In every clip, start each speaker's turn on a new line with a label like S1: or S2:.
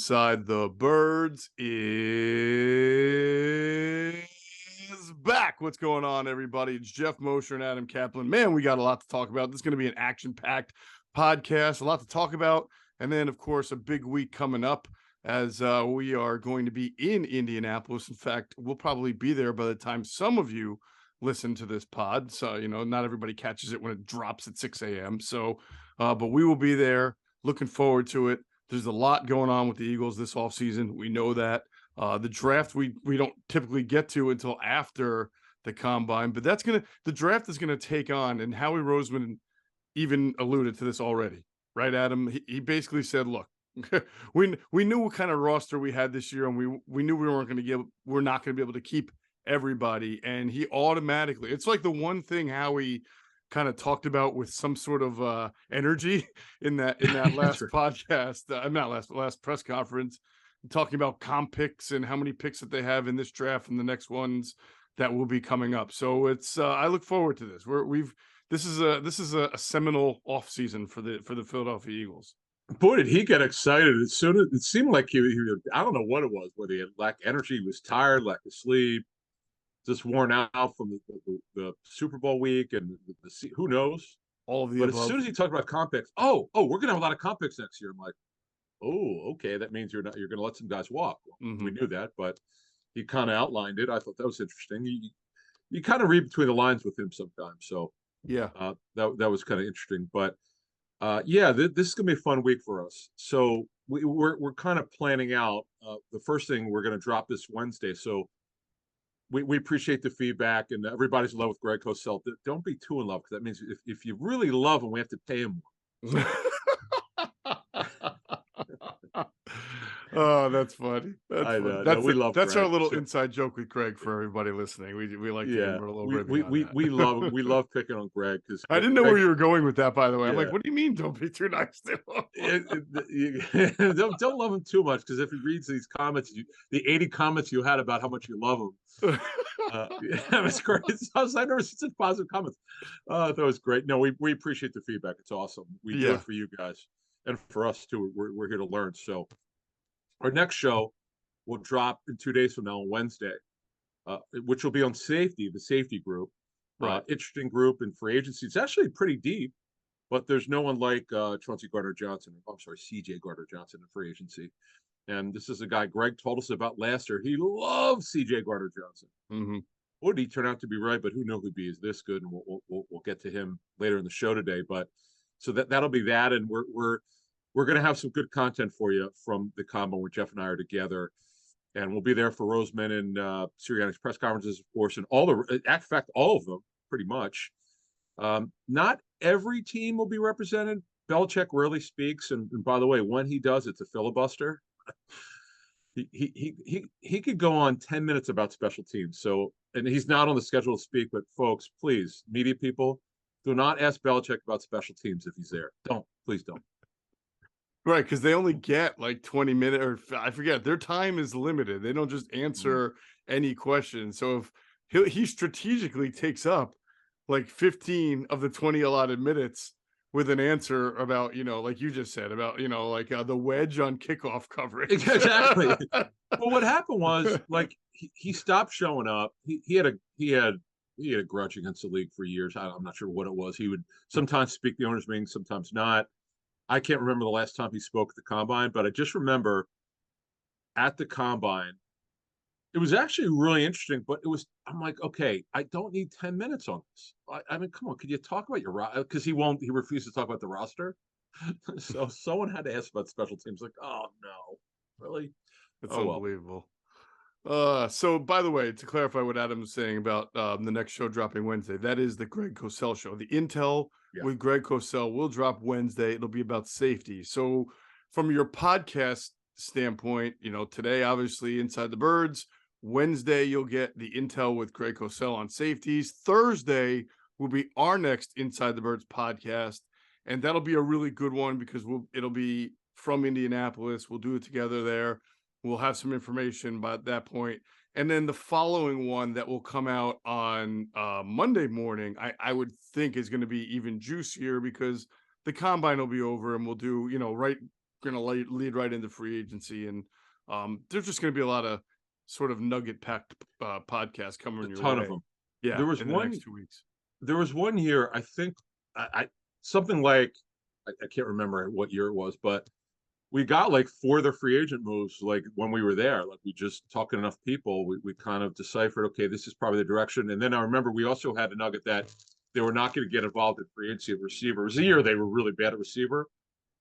S1: Inside the Birds is back. What's going on, everybody? It's Geoff, Mosher, and Adam Caplan. Man, we got a lot to talk about. This is going to be an action-packed podcast, a lot to talk about. And then, of course, a big week coming up as we are going to be in Indianapolis. In fact, we'll probably be there by the time some of you listen to this pod. So, not everybody catches it when it drops at 6 a.m. So, but we will be there. Looking forward to it. There's a lot going on with the Eagles this offseason. We know that. The draft we don't typically get to until after the combine, but the draft is gonna take on, and Howie Roseman even alluded to this already, right, Adam? He basically said, look, we knew what kind of roster we had this year, and we knew we're not gonna be able to keep everybody, and he automatically, it's like the one thing Howie kind of talked about with some sort of energy in that last podcast, last press conference, talking about comp picks and how many picks that they have in this draft and the next ones that will be coming up. So it's I look forward to this. This is a seminal off season for the Philadelphia Eagles.
S2: Boy, did he get excited as soon as it seemed like he I don't know what it was, whether he had lack energy, he was tired, lack of sleep, just worn out from the Super Bowl week and who knows.
S1: All of the
S2: but
S1: above.
S2: As soon as he talked about comp picks, we're gonna have a lot of comp picks next year. I'm like, oh, okay, that means you're gonna let some guys walk. Well, we knew that, but he kind of outlined it. I thought that was interesting. You kind of read between the lines with him sometimes. So
S1: yeah,
S2: that was kind of interesting. But this is gonna be a fun week for us. So we're kind of planning out. The first thing we're gonna drop this Wednesday. So we appreciate the feedback, and everybody's in love with Greg Cosell. Don't be too in love, because that means if you really love him, we have to pay him more. So.
S1: Oh, that's funny. That's funny.
S2: No, we love
S1: that's
S2: Greg.
S1: Our little inside joke with Greg for everybody listening. We like to give him a little ribbon on that.
S2: we love picking on Greg, because
S1: I didn't know where you were going with that, by the way. I'm like, what do you mean don't be too nice to him?
S2: Don't love him too much, because if he reads these comments, the 80 comments you had about how much you love him, that was great. I've never seen such positive comments. That was great. No, we appreciate the feedback. It's awesome. We do it for you guys and for us too. We're here to learn. So our next show will drop in 2 days from now on Wednesday, which will be on safety, the safety group.
S1: Right.
S2: Interesting group in free agency. It's actually pretty deep, but there's no one like CJ Gardner-Johnson in free agency. And this is a guy Greg told us about last year. He loves CJ Gardner-Johnson. Would he turn out to be right? But who knows if he is this good? And we'll get to him later in the show today. But so that'll be that, and we're going to have some good content for you from the combo where Geoff and I are together, and we'll be there for Roseman and Sirianni's press conferences, of course, and all of them pretty much. Not every team will be represented. Belichick rarely speaks, and by the way, when he does, it's a filibuster. He could go on 10 minutes about special teams. So, and he's not on the schedule to speak, but folks, please, media people, do not ask Belichick about special teams if he's there. Please don't.
S1: Right, because they only get like 20 minutes, or I forget, their time is limited. They don't just answer any question. So if he strategically takes up like 15 of the 20 allotted minutes with an answer about, like you just said, about, like the wedge on kickoff coverage.
S2: Exactly. Well, what happened was, like, he stopped showing up. He had a grudge against the league for years. I'm not sure what it was. He would sometimes speak the owners' meeting, sometimes not. I can't remember the last time he spoke at the combine, but I just remember at the combine, it was actually really interesting, but I'm like, okay, I don't need 10 minutes on this. I mean, come on, could you talk about your roster? Because he refused to talk about the roster. So someone had to ask about special teams. Like, oh no, really?
S1: It's unbelievable. Well. So by the way, to clarify what Adam was saying about the next show dropping Wednesday, that is the Greg Cosell show. The Intel with Greg Cosell will drop Wednesday. It'll be about safety. So from your podcast standpoint, today, obviously, Inside the Birds. Wednesday, you'll get the Intel with Greg Cosell on safeties. Thursday will be our next Inside the Birds podcast, and that'll be a really good one because it'll be from Indianapolis. We'll do it together there. We'll have some information by that point. And then the following one that will come out on Monday morning, I would think is going to be even juicier because the combine will be over, and we'll do, right going to lead right into free agency, and there's just going to be a lot of sort of nugget packed podcasts coming your
S2: ton
S1: way.
S2: of them.
S1: Yeah,
S2: There was
S1: in the
S2: one
S1: next 2 weeks.
S2: There was one year, I think, I something like I can't remember what year it was, but we got like 4 of the free agent moves. Like when we were there, like we just talking enough people, we kind of deciphered, okay, this is probably the direction. And then I remember we also had a nugget that they were not going to get involved in free agency of receiver. It was a year they were really bad at receiver.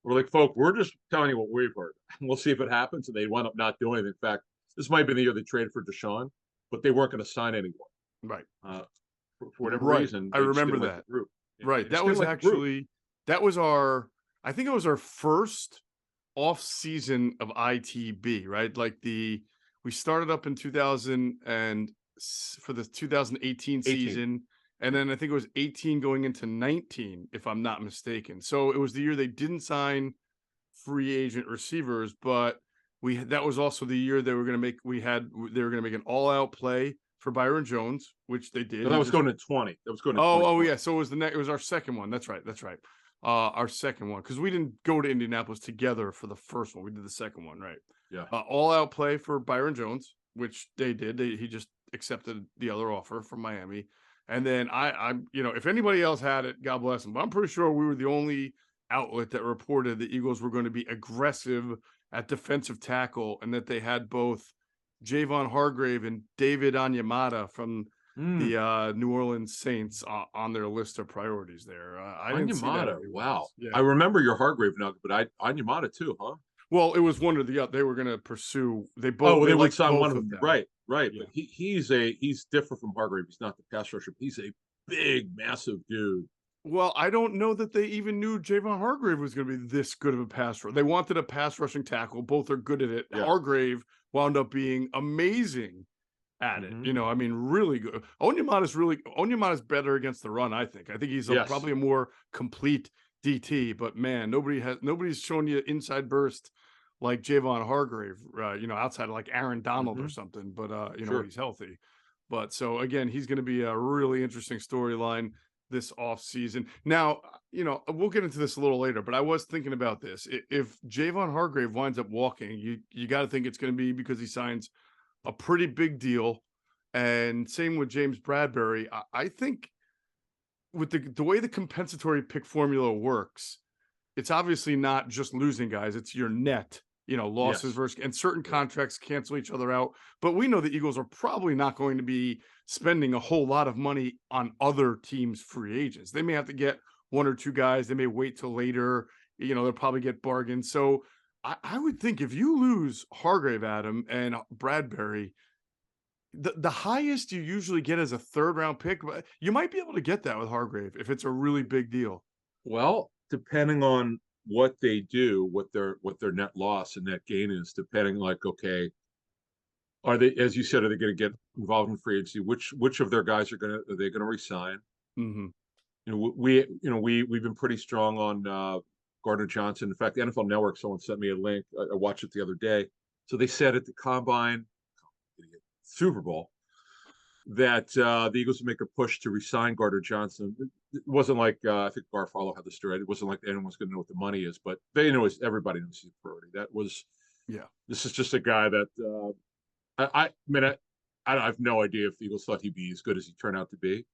S2: We're like, folk, we're just telling you what we've heard. We'll see if it happens. And they wound up not doing it. In fact, this might have been the year they traded for Deshaun, but they weren't going to sign anyone.
S1: Right.
S2: For whatever
S1: Right.
S2: reason.
S1: I remember that.
S2: Like the group. Yeah,
S1: right. That was actually, that was I think it was our first off season of ITB, right? Like we started up in 2000 and for the 2018 season. And then I think it was 18 going into 19, if I'm not mistaken. So it was the year they didn't sign free agent receivers, but that was also the year they were going to make an all-out play for Byron Jones, which they did.
S2: No, that was going to 20. That was going to
S1: Oh yeah. So it was our second one. That's right. Our second one, because we didn't go to Indianapolis together for the first one. We did the second one, right?
S2: Yeah.
S1: All-out play for Byron Jones, which they did. He just accepted the other offer from Miami. And then I'm, if anybody else had it, God bless them. But I'm pretty sure we were the only outlet that reported the Eagles were going to be aggressive at defensive tackle, and that they had both Javon Hargrave and David Onyemata from the New Orleans Saints on their list of priorities there. I didn't see that.
S2: Wow. Yeah. I remember your Hargrave nugget, but Onyemata too, huh?
S1: Well, it was one or the other. They were going to pursue. They both.
S2: Oh, they would sign one of them. Right. Yeah.
S1: But
S2: he's different from Hargrave. He's not the pass rusher. He's a big, massive dude.
S1: Well, I don't know that they even knew Javon Hargrave was going to be this good of a pass rusher. They wanted a pass rushing tackle. Both are good at it. Yeah. Hargrave wound up being amazing at it. I mean, really good. Onyemata's better against the run, I think. I think he's probably a more complete DT, but man, nobody's shown you inside burst like Javon Hargrave, outside of like Aaron Donald or something, but when he's healthy. But so again, he's going to be a really interesting storyline this off season. Now, we'll get into this a little later, but I was thinking about this. If Javon Hargrave winds up walking, you got to think it's going to be because he signs a pretty big deal. And same with James Bradbury. I think with the way the compensatory pick formula works, it's obviously not just losing guys. It's your net, losses versus, and certain contracts cancel each other out. But we know the Eagles are probably not going to be spending a whole lot of money on other teams' free agents. They may have to get 1 or 2 guys. They may wait till later. They'll probably get bargains. So I would think if you lose Hargrave, Adam, and Bradbury, the highest you usually get is a 3rd round pick. But you might be able to get that with Hargrave if it's a really big deal.
S2: Well, depending on what they do, what their net loss and net gain is, depending, like, okay, are they, as you said, are they going to get involved in free agency? Which of their guys are they going to resign? We've been pretty strong on Gardner Johnson. In fact, the NFL Network, someone sent me a link. I watched it the other day. So they said at the Combine, Super Bowl, that the Eagles would make a push to resign Gardner Johnson. It wasn't like I think Garfalo had the story. It wasn't like anyone's going to know what the money is, but they know everybody knows he's a priority. That was, This is just a guy that I have no idea if the Eagles thought he'd be as good as he turned out to be,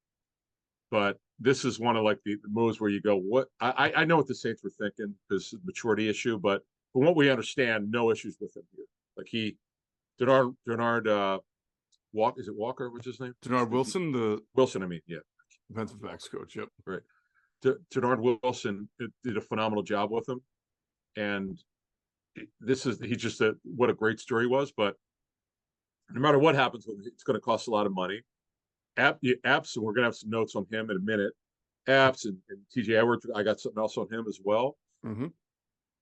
S2: but this is one of like the moves where you go, what? I know what the Saints were thinking because maturity issue, but from what we understand, no issues with him here. Like Denard. Is it Walker? What's his name?
S1: Denard Wilson.
S2: Wilson. I mean, yeah,
S1: defensive backs coach. Yep.
S2: Right. Denard Wilson did a phenomenal job with him, and what a great story was. But no matter what happens with him, it's going to cost a lot of money. Apps, and we're going to have some notes on him in a minute. Apps and TJ Edwards. I got something else on him as well.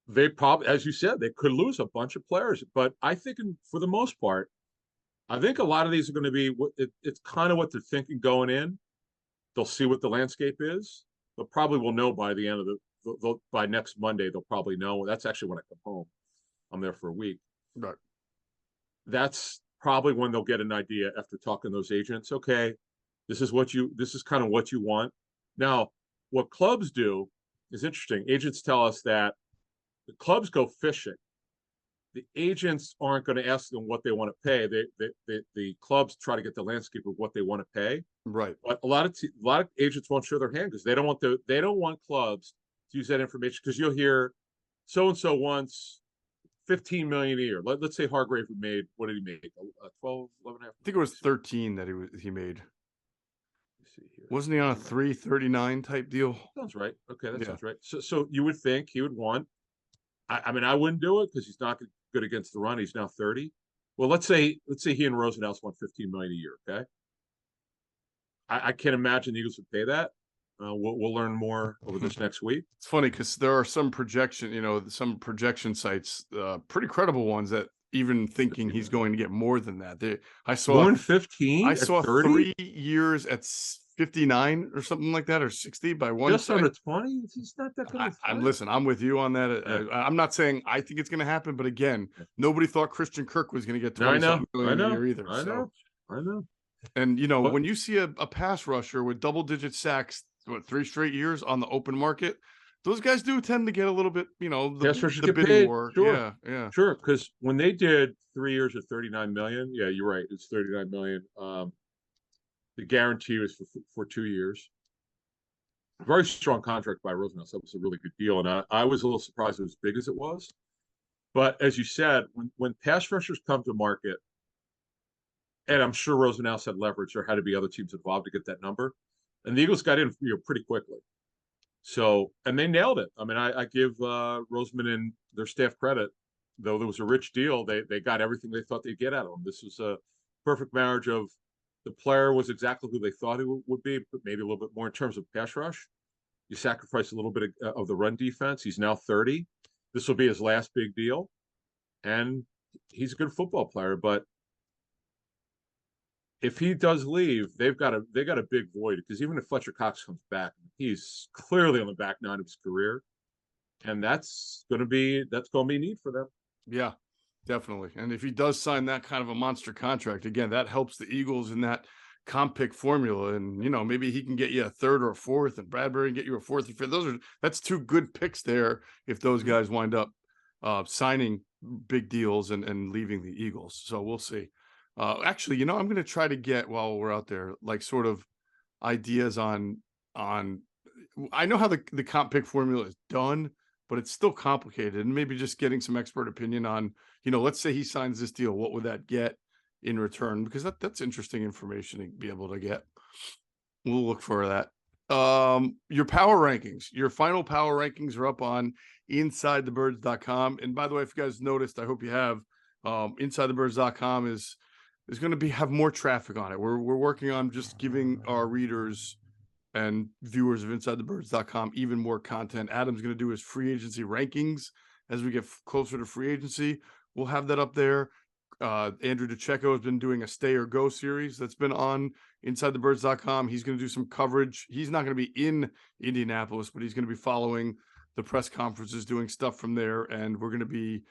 S2: They probably, as you said, they could lose a bunch of players, but I think for the most part, I think a lot of these are going to be, it's kind of what they're thinking going in. They'll see what the landscape is. They'll probably will know by the end of by next Monday, they'll probably know. That's actually when I come home. I'm there for a week.
S1: Right.
S2: That's probably when they'll get an idea after talking to those agents. Okay, this is kind of what you want. Now, what clubs do is interesting. Agents tell us that the clubs go fishing. The agents aren't going to ask them what they want to pay. The clubs try to get the landscape of what they want to pay.
S1: Right.
S2: But a lot of agents won't show their hand because they don't want clubs to use that information, because you'll hear so and so wants 15 million a year. Let's say Hargrave made, what did he make? 12, 11 and a half.
S1: I think it was 13 that he made.
S2: Let's see here.
S1: Wasn't he on a 339 type deal?
S2: Sounds right. Okay, that
S1: Yeah.
S2: sounds right. So you would think he would want. I mean, I wouldn't do it because he's not good against the run. He's now 30. Well, let's say he and Rosenhaus want 15 million a year. Okay. I can't imagine the Eagles would pay that. We'll learn more over this next week.
S1: It's funny because there are some some projection sites, pretty credible ones, that even thinking he's going to get more than that. I saw
S2: more than 15.
S1: I saw
S2: 30?
S1: 3 years at 59 or something like that, or 60 by one.
S2: Just under 20. He's not that good.
S1: I'm with you on that. I'm not saying I think it's going to happen, but again, nobody thought Christian Kirk was going to get 20 million a year either.
S2: I know.
S1: And when you see a pass rusher with double-digit sacks, 3 straight years on the open market, those guys do tend to get a little bit, the bidding war.
S2: Sure.
S1: Yeah.
S2: Sure. Because when they did 3 years at 39 million, yeah, you're right. It's 39 million. The guarantee was for 2 years. Very strong contract by Rosenhaus. That was a really good deal. And I was a little surprised it was as big as it was. But as you said, when pass rushers come to market, and I'm sure Rosenhaus had leverage, there had to be other teams involved to get that number. And the Eagles got in pretty quickly. So, and they nailed it. I mean, I give Roseman and their staff credit. Though there was a rich deal, they got everything they thought they'd get out of them. This was a perfect marriage of the player was exactly who they thought he would be, but maybe a little bit more in terms of pass rush. You sacrifice a little bit of the run defense. He's now 30. This will be his last big deal. And he's a good football player, but if he does leave, they got a big void, because even if Fletcher Cox comes back, he's clearly on the back nine of his career, and that's going to be need for them.
S1: Yeah, definitely. And if he does sign that kind of a monster contract, again, that helps the Eagles in that comp pick formula. And maybe he can get you a 3rd or a 4th, and Bradbury can get you a 4th or 5th. That's 2 good picks there if those guys wind up signing big deals and leaving the Eagles. So we'll see. Actually, I'm going to try to get, while we're out there, like sort of ideas on. I know how the comp pick formula is done, but it's still complicated. And maybe just getting some expert opinion on, let's say he signs this deal, what would that get in return? Because that's interesting information to be able to get. We'll look for that. Your power rankings, your final power rankings are up on InsideTheBirds.com. And by the way, if you guys noticed, I hope you have, InsideTheBirds.com is going to have more traffic on it. We're working on just giving our readers and viewers of InsideTheBirds.com even more content. Adam's going to do his free agency rankings as we get closer to free agency. We'll have that up there. Andrew DeCecco has been doing a Stay or Go series that's been on InsideTheBirds.com. He's going to do some coverage. He's not going to be in Indianapolis, but he's going to be following the press conferences, doing stuff from there. And we're going to be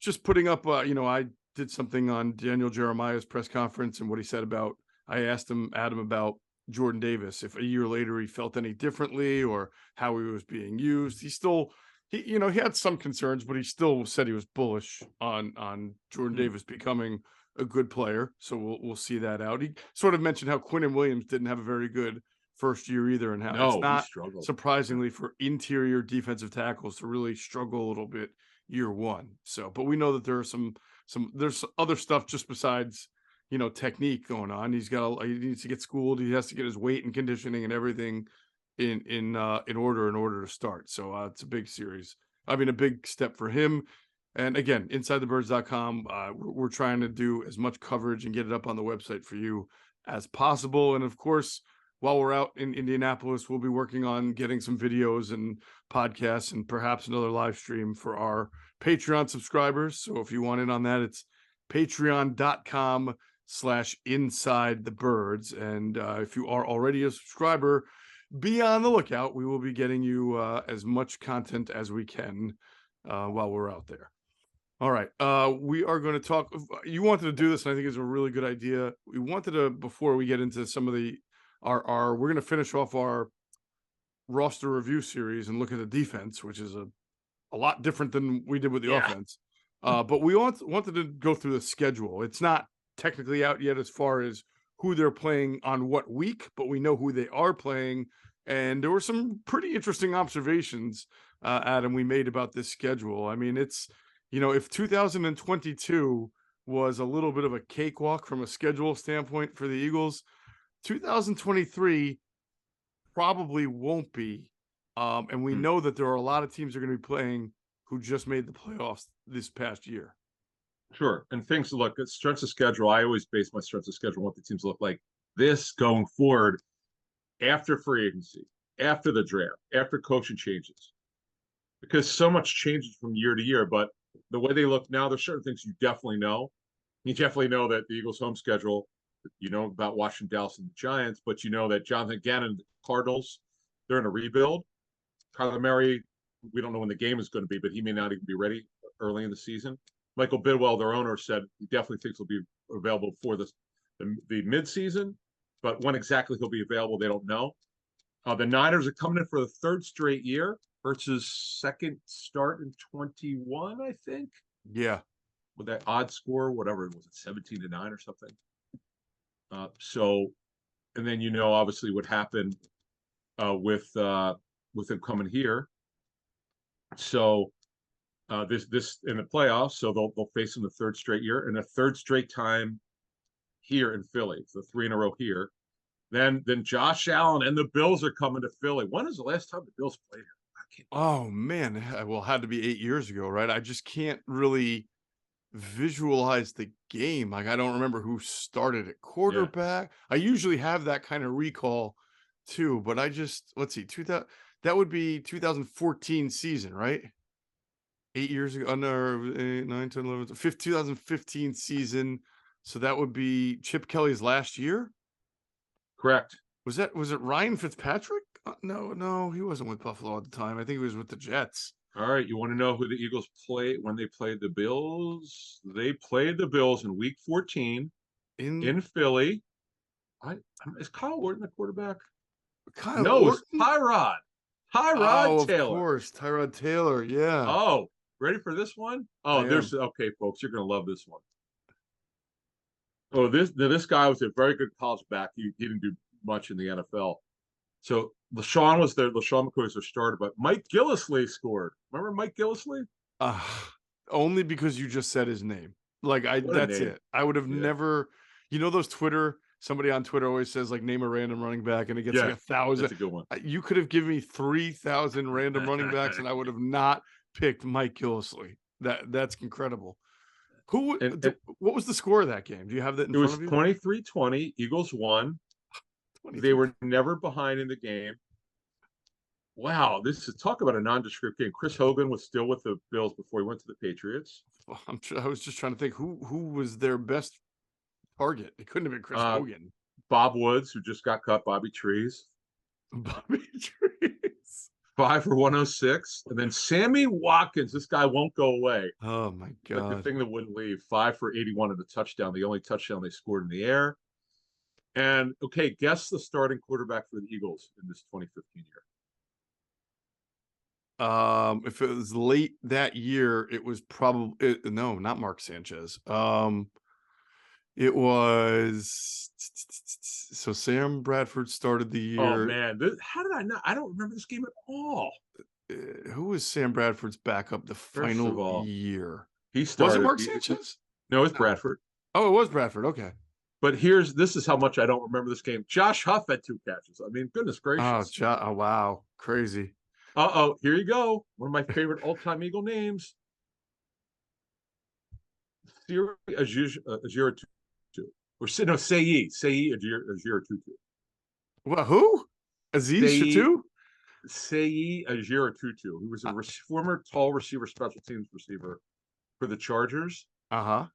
S1: just putting up, I did something on Daniel Jeremiah's press conference and what he said about, I asked Adam about Jordan Davis, if a year later he felt any differently or how he was being used. He had some concerns, but he still said he was bullish on Jordan Davis becoming a good player. So we'll see that out. He sort of mentioned how Quinnen Williams didn't have a very good first year either, and how it's not surprisingly for interior defensive tackles to really struggle a little bit year one. So, but we know that there are there's other stuff just besides, technique going on. He needs to get schooled. He has to get his weight and conditioning and everything in order to start. So it's a big series. I mean, a big step for him. And again, InsideTheBirds.com, we're trying to do as much coverage and get it up on the website for you as possible. And of course, while we're out in Indianapolis, we'll be working on getting some videos and podcasts and perhaps another live stream for our Patreon subscribers. So if you want in on that, it's patreon.com/InsideTheBirds. And if you are already a subscriber, be on the lookout. We will be getting you as much content as we can while we're out there. All right. We are going to talk. You wanted to do this, and I think it's a really good idea. We wanted to, before we get into some of we're going to finish off our roster review series and look at the defense, which is a a lot different than we did with the
S2: Yeah.
S1: offense. But we wanted to go through the schedule. It's not technically out yet as far as who they're playing on what week, but we know who they are playing. And there were some pretty interesting observations, Adam, we made about this schedule. I mean, it's, if 2022 was a little bit of a cakewalk from a schedule standpoint for the Eagles, 2023 probably won't be. And we know that there are a lot of teams that are going to be playing who just made the playoffs this past year.
S2: Sure. And things look at strengths of schedule. I always base my strengths of schedule on what the teams look like this going forward after free agency, after the draft, after coaching changes. Because so much changes from year to year. But the way they look now, there's certain things you definitely know. You definitely know that the Eagles' home schedule, about Washington, Dallas, and the Giants, but you know that Jonathan Gannon, the Cardinals, they're in a rebuild. Kyler Murray, we don't know when the game is going to be, but he may not even be ready early in the season. Michael Bidwell, their owner, said he definitely thinks he'll be available for the midseason, but when exactly he'll be available, they don't know. The Niners are coming in for the third straight year versus second start in 21, I think.
S1: Yeah.
S2: With that odd score, whatever it was, 17-9 or something. And then obviously what happened with him coming here. So this in the playoffs, so they'll face him the third straight year and a third straight time here in Philly. So 3 in a row here. Then Josh Allen and the Bills are coming to Philly. When is the last time the Bills played here?
S1: Oh man, well, it had to be 8 years ago, right? I just can't really visualize the game. Like I don't remember who started at quarterback. Yeah. I usually have that kind of recall too, but let's see, 2000, that would be 2014 season, right? 8 years ago, 9, 10, 11, 2015 season. So that would be Chip Kelly's last year.
S2: Correct.
S1: Was it Ryan Fitzpatrick? No, he wasn't with Buffalo at the time. I think he was with the Jets.
S2: All right, you want to know who the Eagles played when they played the Bills? They played the Bills in Week 14 in Philly. Is Kyle Orton the quarterback? It's Tyrod. Tyrod Taylor.
S1: Of course, Tyrod Taylor. Yeah.
S2: Oh, ready for this one? Oh, okay, folks. You're gonna love this one. Oh, this guy was a very good college back. He didn't do much in the NFL. So LaShawn was there. LaShawn McCoy was their starter, but Mike Gillislee scored. Remember Mike Gillislee?
S1: Only because you just said his name. That's it. I would have never. Those somebody on Twitter always says like name a random running back and it gets like 1,000.
S2: That's a good one.
S1: You could have given me 3,000 random running backs and I would have not picked Mike Gillislee. That's incredible. What was the score of that game? Do you have that in front of you?
S2: It was 23-20. Eagles won. They were never behind in the game. Wow, talk about a nondescript game. Chris Hogan was still with the Bills before he went to the Patriots.
S1: I was just trying to think who was their best target. It couldn't have been Chris Hogan.
S2: Bob Woods, who just got cut. Bobby Trees. 5 for 106. And then Sammy Watkins. This guy won't go away.
S1: Oh my God.
S2: Like the thing that wouldn't leave. 5 for 81 and a touchdown. The only touchdown they scored in the air. And okay, guess the starting quarterback for the Eagles in this 2015
S1: year. If it was late that year, it was probably no, not Mark Sanchez. It was so Sam Bradford started the year.
S2: Oh man, how did I not? I don't remember this game at all.
S1: Who was Sam Bradford's backup the final year?
S2: He started.
S1: Was it Mark Sanchez?
S2: No, it was Bradford.
S1: Oh, it was Bradford. Okay.
S2: But this is how much I don't remember this game. Josh Huff had 2 catches. I mean, goodness gracious.
S1: Oh wow. Crazy.
S2: Here you go. One of my favorite all-time Eagle names. Siri Ajira Tutu. Or no, Seyi Ajira Tutu.
S1: What, who? Aziz Shatu?
S2: Seyi Ajira Tutu, who was a former tall receiver, special teams receiver for the Chargers.
S1: Uh-huh.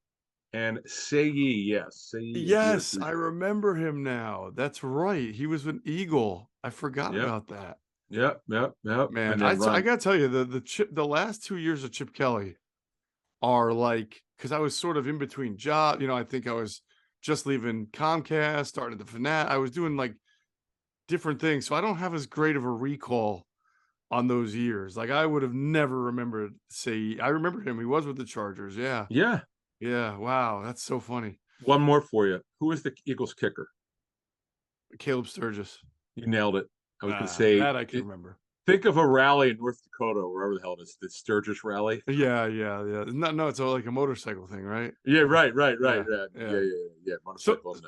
S2: And Seyi, yes.
S1: Yes, I remember him now. That's right. He was an Eagle. I forgot about that.
S2: Yep.
S1: Man, I got to tell you, the last 2 years of Chip Kelly are like, because I was sort of in between jobs. I think I was just leaving Comcast, started the Fanat. I was doing like different things. So I don't have as great of a recall on those years. Like I would have never remembered. I remember him. He was with the Chargers. Yeah,
S2: Yeah.
S1: yeah. Wow, that's so funny.
S2: One more for you. Who is the Eagles kicker?
S1: Caleb Sturgis.
S2: You nailed it. I was going to say,
S1: That I can remember.
S2: think of a rally in North Dakota, or wherever the hell it is, the Sturgis rally.
S1: Yeah, yeah, yeah. No, it's like a motorcycle thing, right?
S2: Yeah, right.
S1: Yeah.
S2: Yeah. Motorcycle and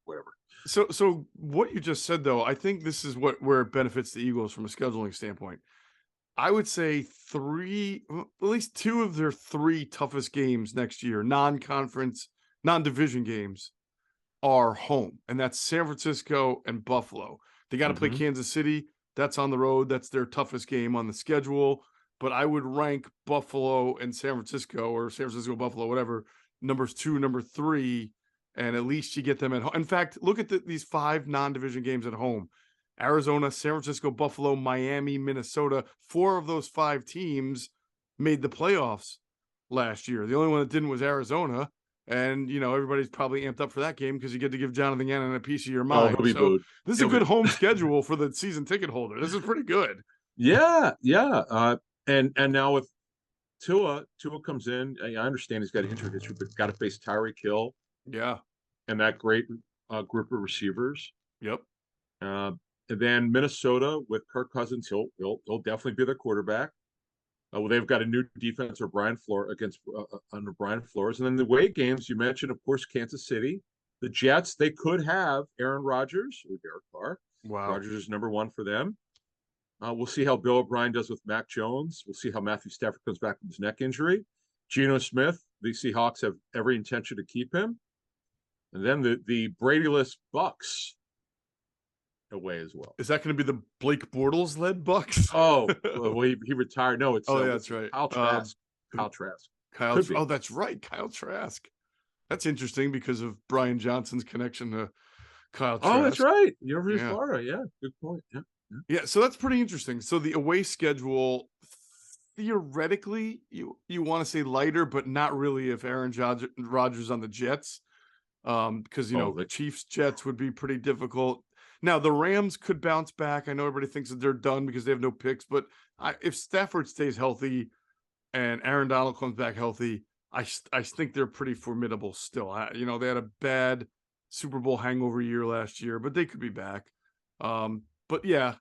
S2: whatever.
S1: So what you just said though, I think this is where it benefits the Eagles from a scheduling standpoint. I would say at least two of their three toughest games next year, non-conference, non-division games, are home, and that's San Francisco and Buffalo. They got to play Kansas City. That's on the road. That's their toughest game on the schedule. But I would rank Buffalo and San Francisco, or San Francisco, Buffalo, whatever, numbers 2, number 3, and at least you get them at home. In fact, look at these 5 non-division games at home. Arizona, San Francisco, Buffalo, Miami, Minnesota. 4 of those 5 teams made the playoffs last year. The only one that didn't was Arizona. And, everybody's probably amped up for that game because you get to give Jonathan Gannon a piece of your mind.
S2: He'll be booed.
S1: This is a good home schedule for the season ticket holder. This is pretty good.
S2: Yeah. And now with Tua comes in. I understand he's got an injury history, but got to face Tyreek Hill.
S1: Yeah.
S2: And that great group of receivers.
S1: Yep.
S2: And then Minnesota with Kirk Cousins, he'll definitely be their quarterback. Well, they've got a new defense under Brian Flores. And then the away games, you mentioned, of course, Kansas City. The Jets, they could have Aaron Rodgers or Derek Carr.
S1: Wow.
S2: Rodgers is number 1 for them. We'll see how Bill O'Brien does with Mac Jones. We'll see how Matthew Stafford comes back from his neck injury. Geno Smith, the Seahawks have every intention to keep him. And then the Brady-less Bucks away as well.
S1: Is that going to be the Blake Bortles led Bucks?
S2: Oh, well, he retired. No, it's
S1: that's right.
S2: Kyle Trask.
S1: Oh, that's right. Kyle Trask. That's interesting because of Brian Johnson's connection to Kyle Trask.
S2: Oh, that's right. University of Florida. Yeah, good point.
S1: Yeah, so that's pretty interesting. So the away schedule, theoretically, you want to say lighter, but not really if Aaron Rodgers on the Jets, because the Chiefs Jets would be pretty difficult. Now the Rams could bounce back. I know everybody thinks that they're done because they have no picks, but if Stafford stays healthy and Aaron Donald comes back healthy, I think they're pretty formidable still. They had a bad Super Bowl hangover year last year, but they could be back. But yeah,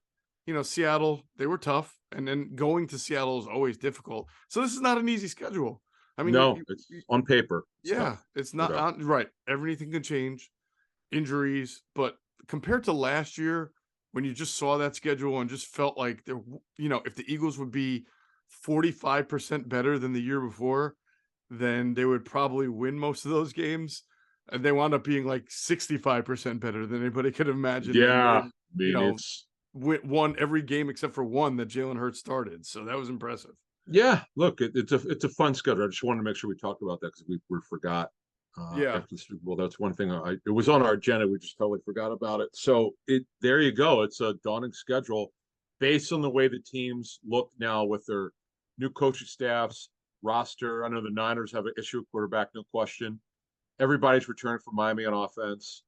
S1: Seattle, they were tough, and then going to Seattle is always difficult. So this is not an easy schedule. I mean,
S2: it's on paper.
S1: It's not right. Everything can change, injuries, but compared to last year, when you just saw that schedule and just felt like if the Eagles would be 45% better than the year before, then they would probably win most of those games. And they wound up being like 65% better than anybody could have imagined.
S2: Yeah.
S1: It's won every game except for one that Jalen Hurts started. So that was impressive.
S2: Yeah. Look, it's a fun schedule. I just wanted to make sure we talked about that because we forgot. After the Super Bowl, that's one thing. It was on our agenda. We just totally forgot about it. So there you go. It's a daunting schedule based on the way the teams look now with their new coaching staffs, roster. I know the Niners have an issue at quarterback, no question. Everybody's returning from Miami on offense.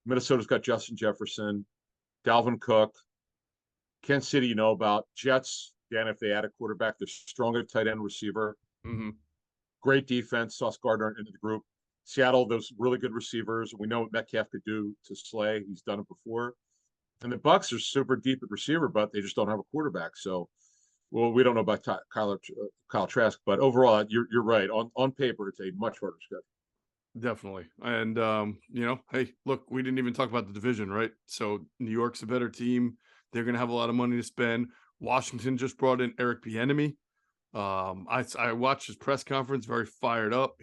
S2: Minnesota's got Justin Jefferson, Dalvin Cook. Kansas City, you know about. Jets, again, if they add a quarterback, they're stronger tight end receiver.
S1: Mm-hmm.
S2: Great defense. Sauce Gardner into the group. Seattle, those really good receivers. We know what Metcalf could do to Slay. He's done it before. And the Bucks are super deep at receiver, but they just don't have a quarterback. So, we don't know about Kyle Trask, but overall, you're right. On paper, it's a much harder schedule.
S1: Definitely. And, hey, look, we didn't even talk about the division, right? So New York's a better team. They're going to have a lot of money to spend. Washington just brought in Eric Bieniemy. I watched his press conference, very fired up.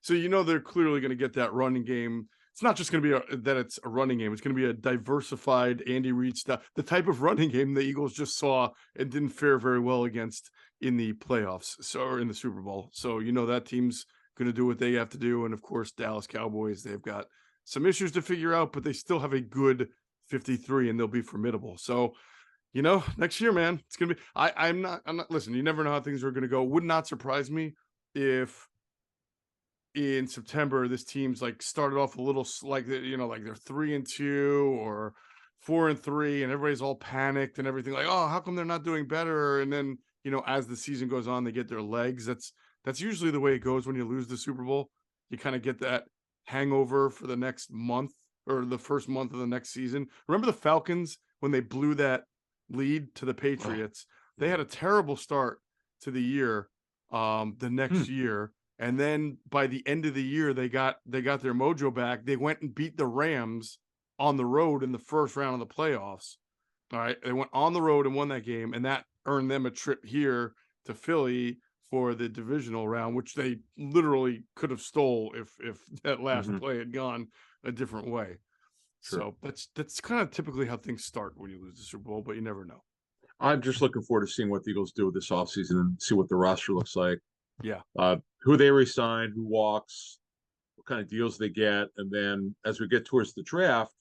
S1: So they're clearly going to get that running game. It's not just going to be that it's a running game. It's going to be a diversified Andy Reid stuff, the type of running game the Eagles just saw and didn't fare very well against in the playoffs, or in the Super Bowl. So that team's going to do what they have to do. And of course, Dallas Cowboys, they've got some issues to figure out, but they still have a good 53 and they'll be formidable. So next year, man, it's going to be, I'm not, listen, you never know how things are going to go. Would not surprise me if in September, this team's like started off a little like they're 3-2 or 4-3 and everybody's all panicked and everything, like, oh, how come they're not doing better? And then, as the season goes on, they get their legs. That's usually the way it goes when you lose the Super Bowl. You kind of get that hangover for the next month or the first month of the next season. Remember the Falcons when they blew that lead to the Patriots? They had a terrible start to the year, the next year. And then by the end of the year, they got their mojo back. They went and beat the Rams on the road in the first round of the playoffs. All right. They went on the road and won that game, and that earned them a trip here to Philly for the divisional round, which they literally could have stole if that last play had gone a different way.
S2: Sure.
S1: So that's kind of typically how things start when you lose the Super Bowl, but you never know.
S2: I'm just looking forward to seeing what the Eagles do this offseason and see what the roster looks like.
S1: Yeah.
S2: Who they resign, who walks, what kind of deals they get. And then as we get towards the draft,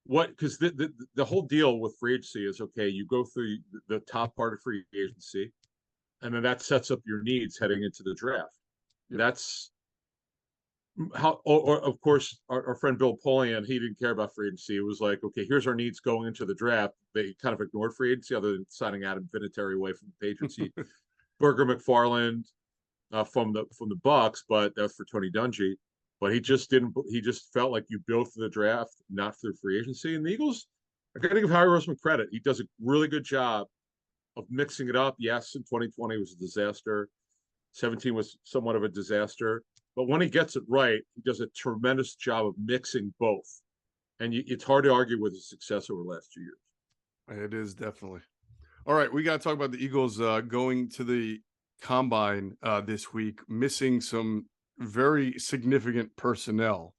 S2: because the whole deal with free agency is, okay, you go through the top part of free agency, and then that sets up your needs heading into the draft.
S1: Yep.
S2: That's how, or of course, our friend Bill Polian, he didn't care about free agency. It was like, okay, here's our needs going into the draft. They kind of ignored free agency other than signing Adam Vinatieri away from the Patriots. Burger McFarland from the Bucks, but that's for Tony Dungy. But he just felt like you built for the draft, not through free agency. And the Eagles, I got to give Harry Roseman credit. He does a really good job of mixing it up. Yes, in 2020 was a disaster. 17 was somewhat of a disaster. But when he gets it right, he does a tremendous job of mixing both. And it's hard to argue with his success over the last 2 years.
S1: It is definitely. All right, we got to talk about the Eagles going to the Combine this week, missing some very significant personnel.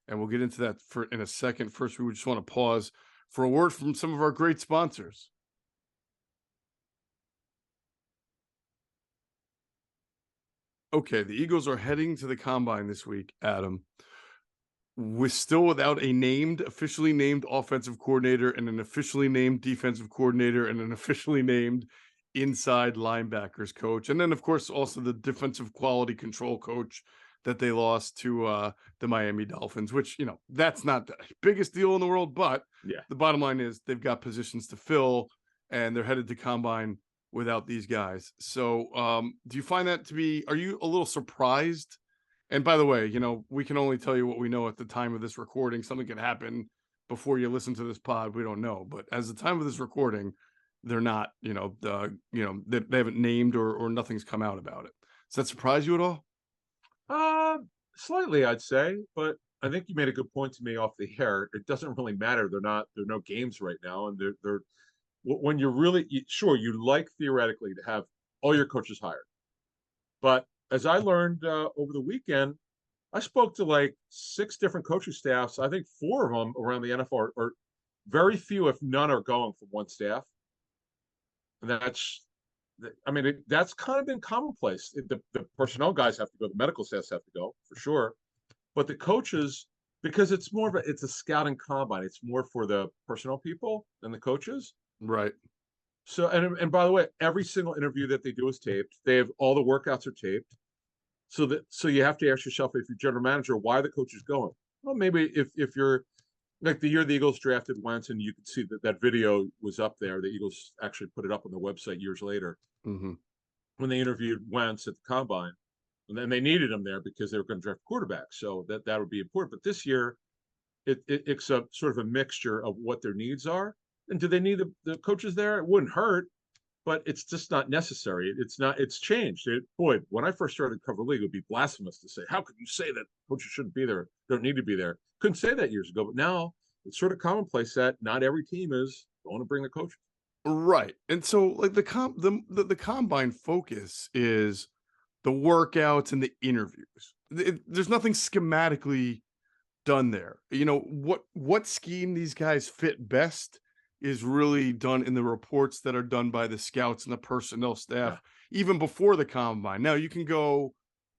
S1: And we'll get into that in a second. First, we just want to pause for a word from some of our great sponsors. Okay, the Eagles are heading to the Combine this week, Adam. We're still without a officially named offensive coordinator and an officially named defensive coordinator and an officially named inside linebackers coach. And then, of course, also the defensive quality control coach that they lost to the Miami Dolphins, which, that's not the biggest deal in the world. But the bottom line is they've got positions to fill and they're headed to Combine without these guys. So do you find that to be, are you a little surprised? And by the way, we can only tell you what we know at the time of this recording. Something could happen before you listen to this pod. We don't know. But as the time of this recording, they're not, they haven't named or nothing's come out about it. Does that surprise you at all?
S2: Slightly, I'd say. But I think you made a good point to me off the air. It doesn't really matter. There are no games right now. And they're when you're really sure, you like theoretically to have all your coaches hired. But as I learned over the weekend, I spoke to like 6 different coaching staffs. I think 4 of them around the NFL are very few, if none, are going from one staff. And that's kind of been commonplace. The personnel guys have to go. The medical staffs have to go for sure. But the coaches, because it's a scouting combine. It's more for the personnel people than the coaches.
S1: Right.
S2: So, and by the way, every single interview that they do is taped. They have all the workouts are taped. So you have to ask yourself, if you're general manager, why are the coaches going? Well, maybe if you're like the year the Eagles drafted Wentz, and you can see that video was up there. The Eagles actually put it up on the website years later when they interviewed Wentz at the Combine, and then they needed him there because they were going to draft quarterback. So that would be important. But this year, it's a sort of a mixture of what their needs are. And do they need the coaches there? It wouldn't hurt, but it's just not necessary. It's changed. When I first started cover league, it would be blasphemous to say, how could you say that coaches shouldn't be there, don't need to be there? Couldn't say that years ago, but now it's sort of commonplace that not every team is going to bring the coach.
S1: Right. And so like the Combine focus is the workouts and the interviews. There's nothing schematically done there. What scheme these guys fit best is really done in the reports that are done by the scouts and the personnel staff, even before the Combine. Now you can go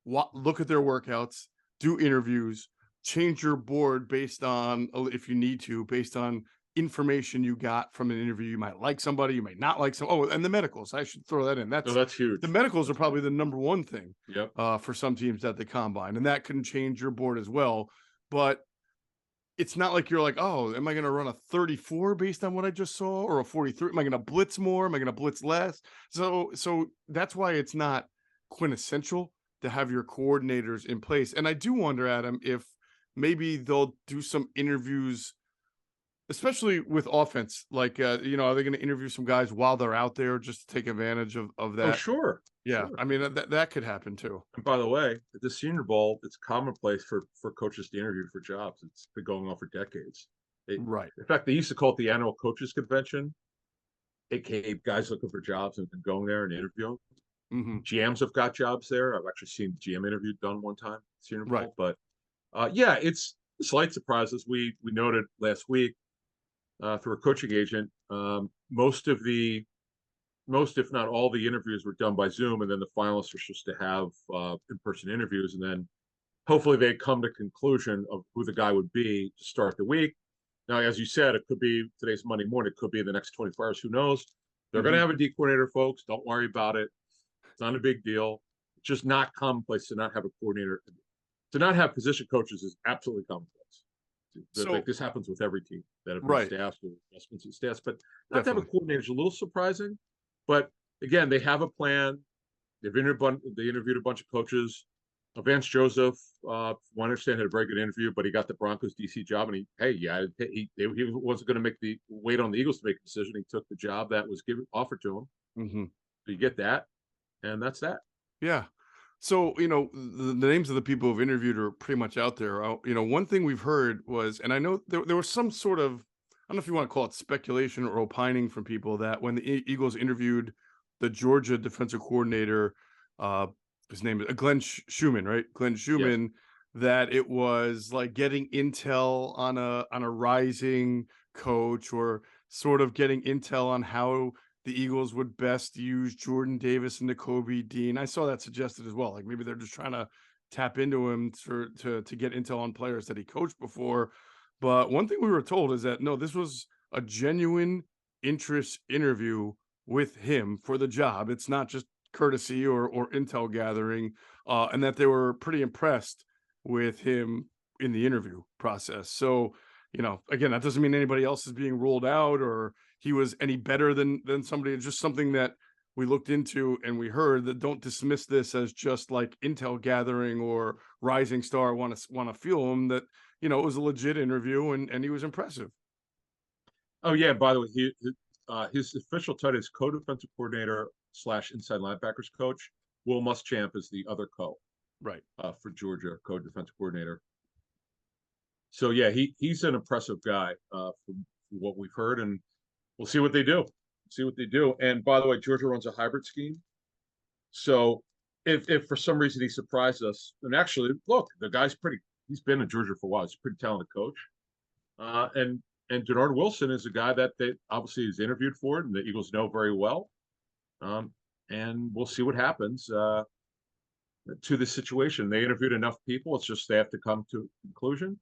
S1: look at their workouts, do interviews, change your board based on, if you need to, based on information you got from an interview. You might like somebody, you might not like some. Oh, and the medicals. I should throw that in. That's
S2: huge.
S1: The medicals are probably the number one thing
S2: Yep.
S1: For some teams at the Combine, and that can change your board as well. But it's not like you're like, oh, am I going to run a 34 based on what I just saw, or a 43? Am I going to blitz more? Am I going to blitz less? So that's why it's not quintessential to have your coordinators in place. And I do wonder, Adam, if maybe they'll do some interviews, especially with offense. Like, are they going to interview some guys while they're out there just to take advantage of
S2: Oh,
S1: that?
S2: sure.
S1: Yeah,
S2: Sure.
S1: I mean that could happen too.
S2: And by the way, at the Senior Bowl, it's commonplace for coaches to interview for jobs. It's been going on for decades.
S1: Right.
S2: In fact, they used to call it the annual coaches convention, aka guys looking for jobs and going there and interviewing.
S1: Hmm.
S2: GMs have got jobs there. I've actually seen the GM interview done one time, Senior
S1: Right.
S2: Bowl. But yeah, it's a slight surprise, as we noted last week through a coaching agent. Most, if not all, the interviews were done by Zoom, and then the finalists are supposed to have in-person interviews, and then hopefully they come to conclusion of who the guy would be to start the week. Now, as you said, it could be today's Monday morning, it could be in the next 24 hours. Who knows? They're going to
S1: Hmm.
S2: have a D coordinator, folks. Don't worry about it. It's not a big deal. It's just not commonplace to not have a coordinator. To not have position coaches is absolutely commonplace.
S1: So
S2: Like this happens with every team that have new
S1: right,
S2: staffs or investments in staffs, but not to have a
S1: definitely.
S2: coordinator is a little surprising. But again, they have a plan. They interviewed a bunch of coaches. Vance Joseph, I understand, had a very good interview, but he got the Broncos DC job, and he wasn't going to wait on the Eagles to make a decision. He took the job that was offered to him.
S1: Hmm.
S2: So you get that, and that's that.
S1: Yeah. So, the names of the people who've interviewed are pretty much out there. One thing we've heard was, and I know there was some sort of, I don't know if you want to call it speculation or opining from people, that when the Eagles interviewed the Georgia defensive coordinator, uh, his name is Glenn Schumann, right? Glenn
S2: Yes.
S1: Schumann, that it was like getting intel on a rising coach, or sort of getting intel on how the Eagles would best use Jordan Davis and Nakobe Dean. I saw that suggested as well. Like maybe they're just trying to tap into him to get intel on players that he coached before. But one thing we were told is that no, this was a genuine interest interview with him for the job. It's not just courtesy or intel gathering, and that they were pretty impressed with him in the interview process. So, again, that doesn't mean anybody else is being ruled out or he was any better than somebody. It's just something that we looked into and we heard. That don't dismiss this as just like intel gathering or rising star want to feel him. That it was a legit interview and he was impressive.
S2: Oh yeah. By the way, his official title is co-defensive coordinator / inside linebackers coach. Will Muschamp is the other
S1: Right.
S2: for Georgia, co-defensive coordinator. So yeah, he's an impressive guy from what we've heard, and we'll see what they do. See what they do. And by the way, Georgia runs a hybrid scheme. So if for some reason he surprised us, and actually, look, the guy's pretty. He's been in Georgia for a while. He's a pretty talented coach. And Denard Wilson is a guy that they obviously is interviewed for it, and the Eagles know very well. And we'll see what happens to this situation. They interviewed enough people. It's just they have to come to a conclusion,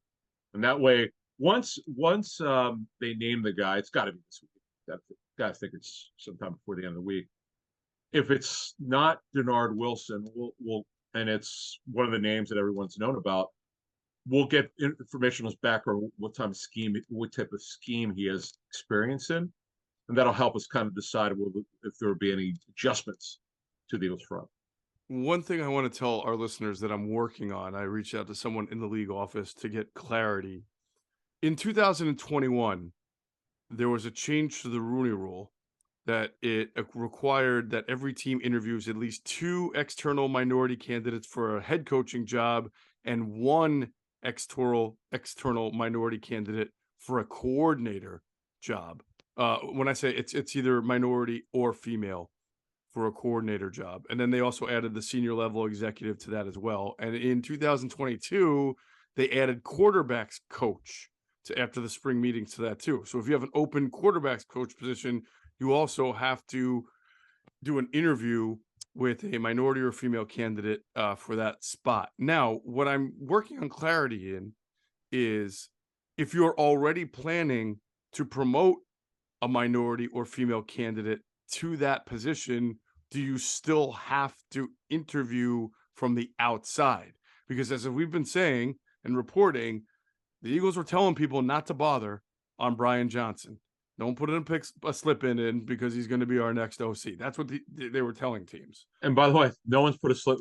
S2: and that way, once they name the guy, it's got to be this week. I think it's sometime before the end of the week. If it's not Denard Wilson, we'll and it's one of the names that everyone's known about. We'll get information on his background, what type of scheme he has experience in, and that'll help us kind of decide if there will be any adjustments to the Eagles front.
S1: One thing I want to tell our listeners that I'm working on, I reached out to someone in the league office to get clarity. In 2021, there was a change to the Rooney Rule that it required that every team interviews at least 2 external minority candidates for a head coaching job and 1 external minority candidate for a coordinator job. When I say it's either minority or female for a coordinator job. And then they also added the senior level executive to that as well. And in 2022, they added quarterbacks coach to after the spring meetings to that too. So if you have an open quarterbacks coach position, you also have to do an interview with a minority or female candidate for that spot. Now, what I'm working on clarity in is if you're already planning to promote a minority or female candidate to that position, do you still have to interview from the outside? Because as we've been saying and reporting, The Eagles were telling people not to bother on Brian Johnson. Don't put a slip in because he's going to be our next OC. That's what they were telling teams.
S2: And by the way, no one's put a slip.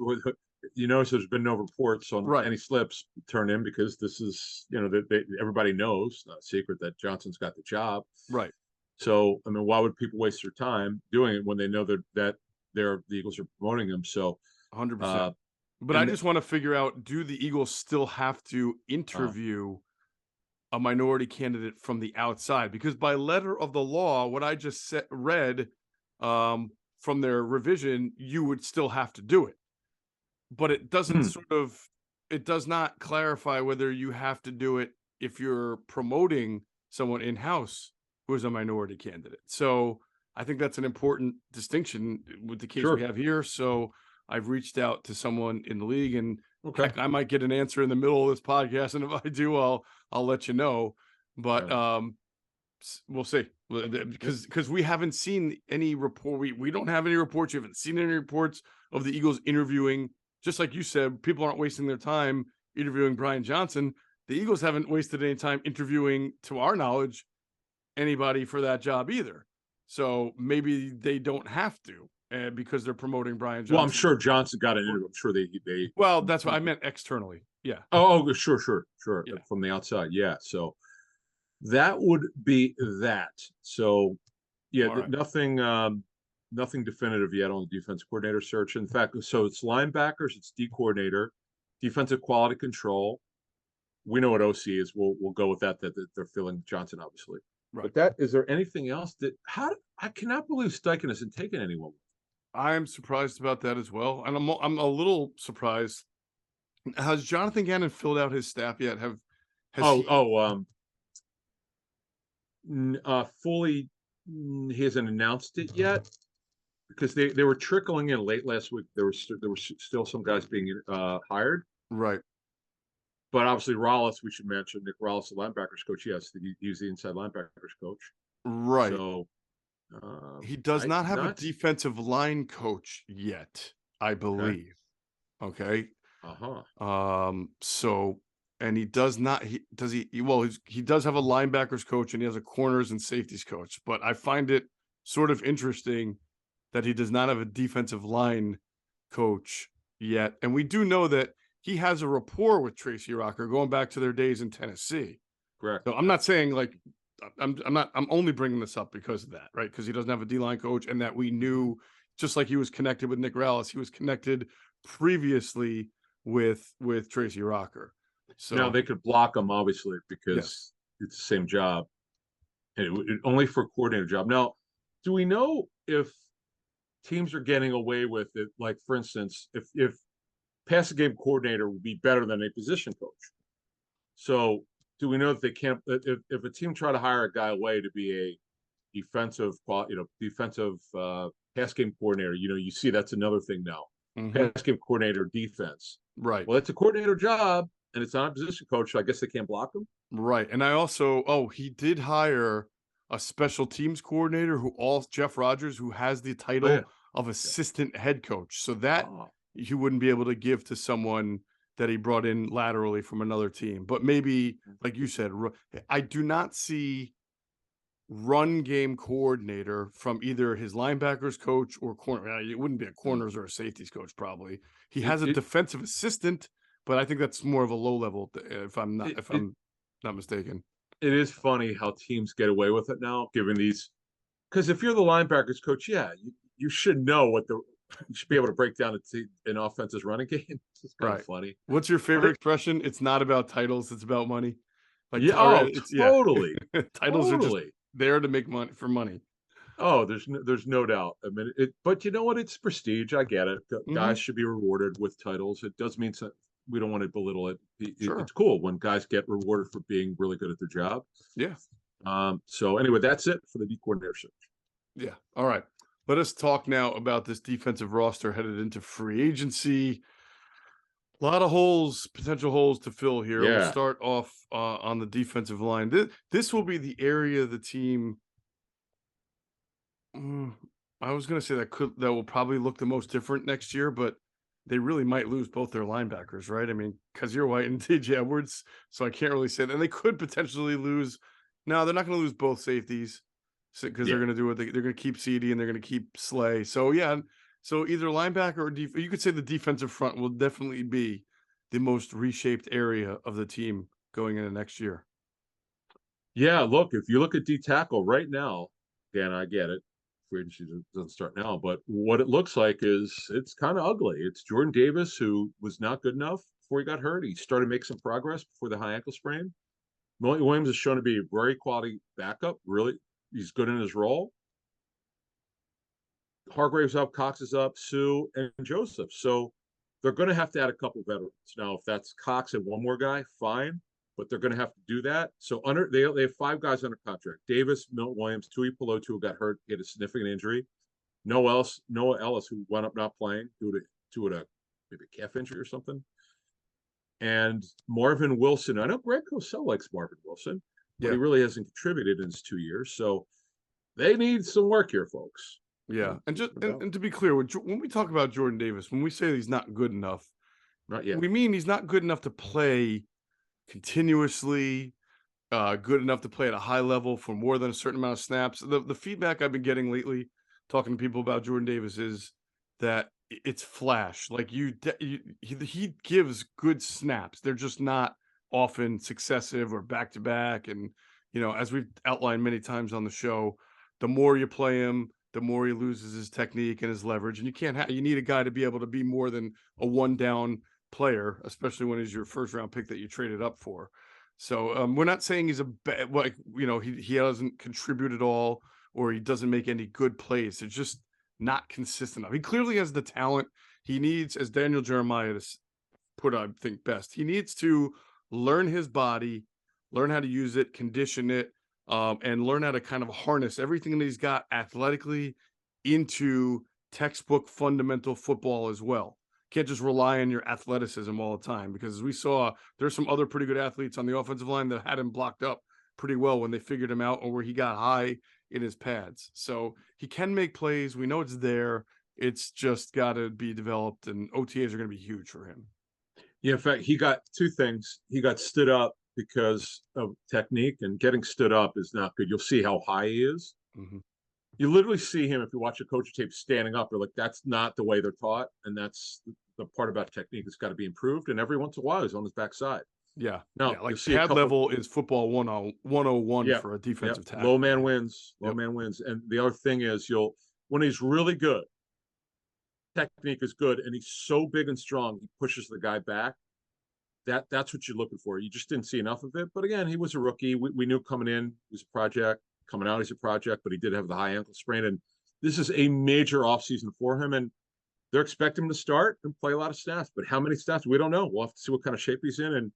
S2: You notice there's been no reports on
S1: Right.
S2: any slips turned in because this is, everybody knows, not a secret, that Johnson's got the job.
S1: Right.
S2: So, I mean, why would people waste their time doing it when they know that the Eagles are promoting him? So,
S1: 100%. But I just want to figure out, do the Eagles still have to interview a minority candidate from the outside? Because by letter of the law, what I just read from their revision, you would still have to do it. But it doesn't it does not clarify whether you have to do it if you're promoting someone in-house who is a minority candidate. So I think that's an important distinction with the case we have here. So I've reached out to someone in the league, and heck, I might get an answer in the middle of this podcast. And if I do, I'll let you know. But we'll see, because we haven't seen any report. We don't have any reports. You haven't seen any reports of the Eagles interviewing. Just like you said, people aren't wasting their time interviewing Brian Johnson. The Eagles haven't wasted any time interviewing, to our knowledge, anybody for that job either. So maybe they don't have to, because they're promoting Brian Johnson.
S2: Well, I'm sure Johnson got an interview. I'm sure they.
S1: Well, that's what I meant externally. Yeah.
S2: Oh, sure.
S1: Yeah.
S2: From the outside, yeah. So that would be that. So yeah, nothing definitive yet on the defense coordinator search. In fact, so it's linebackers, it's D coordinator, defensive quality control. We know what OC is. We'll go with that they're filling Johnson, obviously. Right. But is there anything else I cannot believe Steichen isn't taking anyone.
S1: I'm surprised about that as well. And I'm a little surprised. Has Jonathan Gannon filled out his staff yet?
S2: Fully, he hasn't announced it yet, because they were trickling in late last week. There were still some guys being hired.
S1: Right.
S2: But obviously Rollis, we should mention Nick Rollis, the linebackers coach. Yes, he's the inside linebackers coach.
S1: Right.
S2: So
S1: he does not have a defensive line coach yet, I believe. Okay. So, and he does not. He does have a linebackers coach, and he has a corners and safeties coach. But I find it sort of interesting that he does not have a defensive line coach yet. And we do know that he has a rapport with Tracy Rocker going back to their days in Tennessee.
S2: Correct.
S1: So I'm not saying I'm only bringing this up because of that, right? Because he doesn't have a D-line coach, and that we knew, just like he was connected with Nick Rollis, he was connected previously with Tracy Rocker. So
S2: now they could block him, obviously, because it's the same job, and only for a coordinator job. Now, do we know if teams are getting away with it? Like, for instance, if passing game coordinator would be better than a position coach. So do we know that they can't, if a team try to hire a guy away to be a defensive pass game coordinator, you see that's another thing now. Pass game coordinator defense.
S1: Right.
S2: Well, it's a coordinator job, and it's not a position coach, so I guess they can't block him.
S1: Right. And I also, he did hire a special teams coordinator Jeff Rogers, who has the title of assistant head coach. So that he wouldn't be able to give to someone that he brought in laterally from another team. But maybe, like you said, I do not see run game coordinator from either his linebackers coach or corner. It wouldn't be a corners or a safeties coach, probably. He has a defensive assistant, but I think that's more of a low level, if I'm not mistaken.
S2: It is funny how teams get away with it now, given these, because if you're the linebackers coach, you should know you should be able to break down an offense's running game. It's kind of funny.
S1: What's your favorite expression? It's not about titles, it's about money.
S2: Totally.
S1: Titles are just there to make money for money.
S2: Oh, there's no doubt. I mean, but you know what? It's prestige. I get it. Guys should be rewarded with titles. It does mean we don't want to belittle it. It's cool when guys get rewarded for being really good at their job.
S1: Yeah.
S2: So anyway, that's it for the D coordinator search.
S1: Yeah. All right. Let us talk now about this defensive roster headed into free agency. A lot of potential holes to fill here. Yeah. We'll start off on the defensive line. This will be the area of the team. I was going to say that will probably look the most different next year, but they really might lose both their linebackers, right? I mean, Kazir White and DJ Edwards. So I can't really say that. And they could potentially lose. No, they're not going to lose both safeties because they're
S2: Yeah.
S1: going to do what they're going to keep CD and they're going to keep Slay. So yeah, so either linebacker or you could say the defensive front will definitely be the most reshaped area of the team going into next year.
S2: Yeah, look, if you look at D tackle right now, again, I get it. Free agency doesn't start now, but what it looks like is it's kind of ugly. It's Jordan Davis, who was not good enough before he got hurt. He started to make some progress before the high ankle sprain. Williams is shown to be a very quality backup. Really, he's good in his role. Hargrave's up, Cox is up, Sue and Joseph. So they're going to have to add a couple veterans. Now, if that's Cox and one more guy, fine, but they're going to have to do that. So they have 5 guys under contract: Davis, Milton Williams, Tui Pelotu, who got hurt, he had a significant injury. Noah Ellis, who wound up not playing due to maybe a calf injury or something. And Marvin Wilson. I know Greg Cosell likes Marvin Wilson, but
S1: Yeah.
S2: he really hasn't contributed in his 2 years. So they need some work here, folks.
S1: Yeah. And to be clear, when we talk about Jordan Davis, when we say he's not good enough,
S2: Not yet.
S1: we mean he's not good enough to play continuously, good enough to play at a high level for more than a certain amount of snaps. The feedback I've been getting lately, talking to people about Jordan Davis, is that it's flash. Like he gives good snaps. They're just not often successive or back to back. And as we've outlined many times on the show, the more you play him, the more he loses his technique and his leverage. And you need a guy to be able to be more than a one down player, especially when he's your first round pick that you traded up for. So we're not saying he's a bad, like, he doesn't contribute at all or he doesn't make any good plays. It's just not consistent enough. He clearly has the talent he needs, as Daniel Jeremiah has put, I think, best. He needs to learn his body, learn how to use it, condition it, and learn how to kind of harness everything that he's got athletically into textbook fundamental football as well. Can't just rely on your athleticism all the time, because as we saw, there's some other pretty good athletes on the offensive line that had him blocked up pretty well when they figured him out or where he got high in his pads. So he can make plays. We know it's there. It's just got to be developed, and OTAs are going to be huge for him.
S2: Yeah, in fact, he got 2 things. He got stood up because of technique, and getting stood up is not good. You'll see how high he is.
S1: Mm-hmm.
S2: You literally see him, if you watch a coach tape, standing up. You're like, that's not the way they're taught. And that's the part about technique that's got to be improved. And every once in a while, he's on his backside.
S1: Yeah.
S2: Now,
S1: yeah, like pad level is football 101 for a defensive tackle.
S2: Low man wins. Low man wins. And the other thing is, when he's really good, technique is good, and he's so big and strong, he pushes the guy back. That's what you're looking for. You just didn't see enough of it. But again, he was a rookie. We knew coming in, he was a project. Coming out, he's a project, but he did have the high ankle sprain. And this is a major offseason for him. And they're expecting him to start and play a lot of snaps. But how many snaps? We don't know. We'll have to see what kind of shape he's in.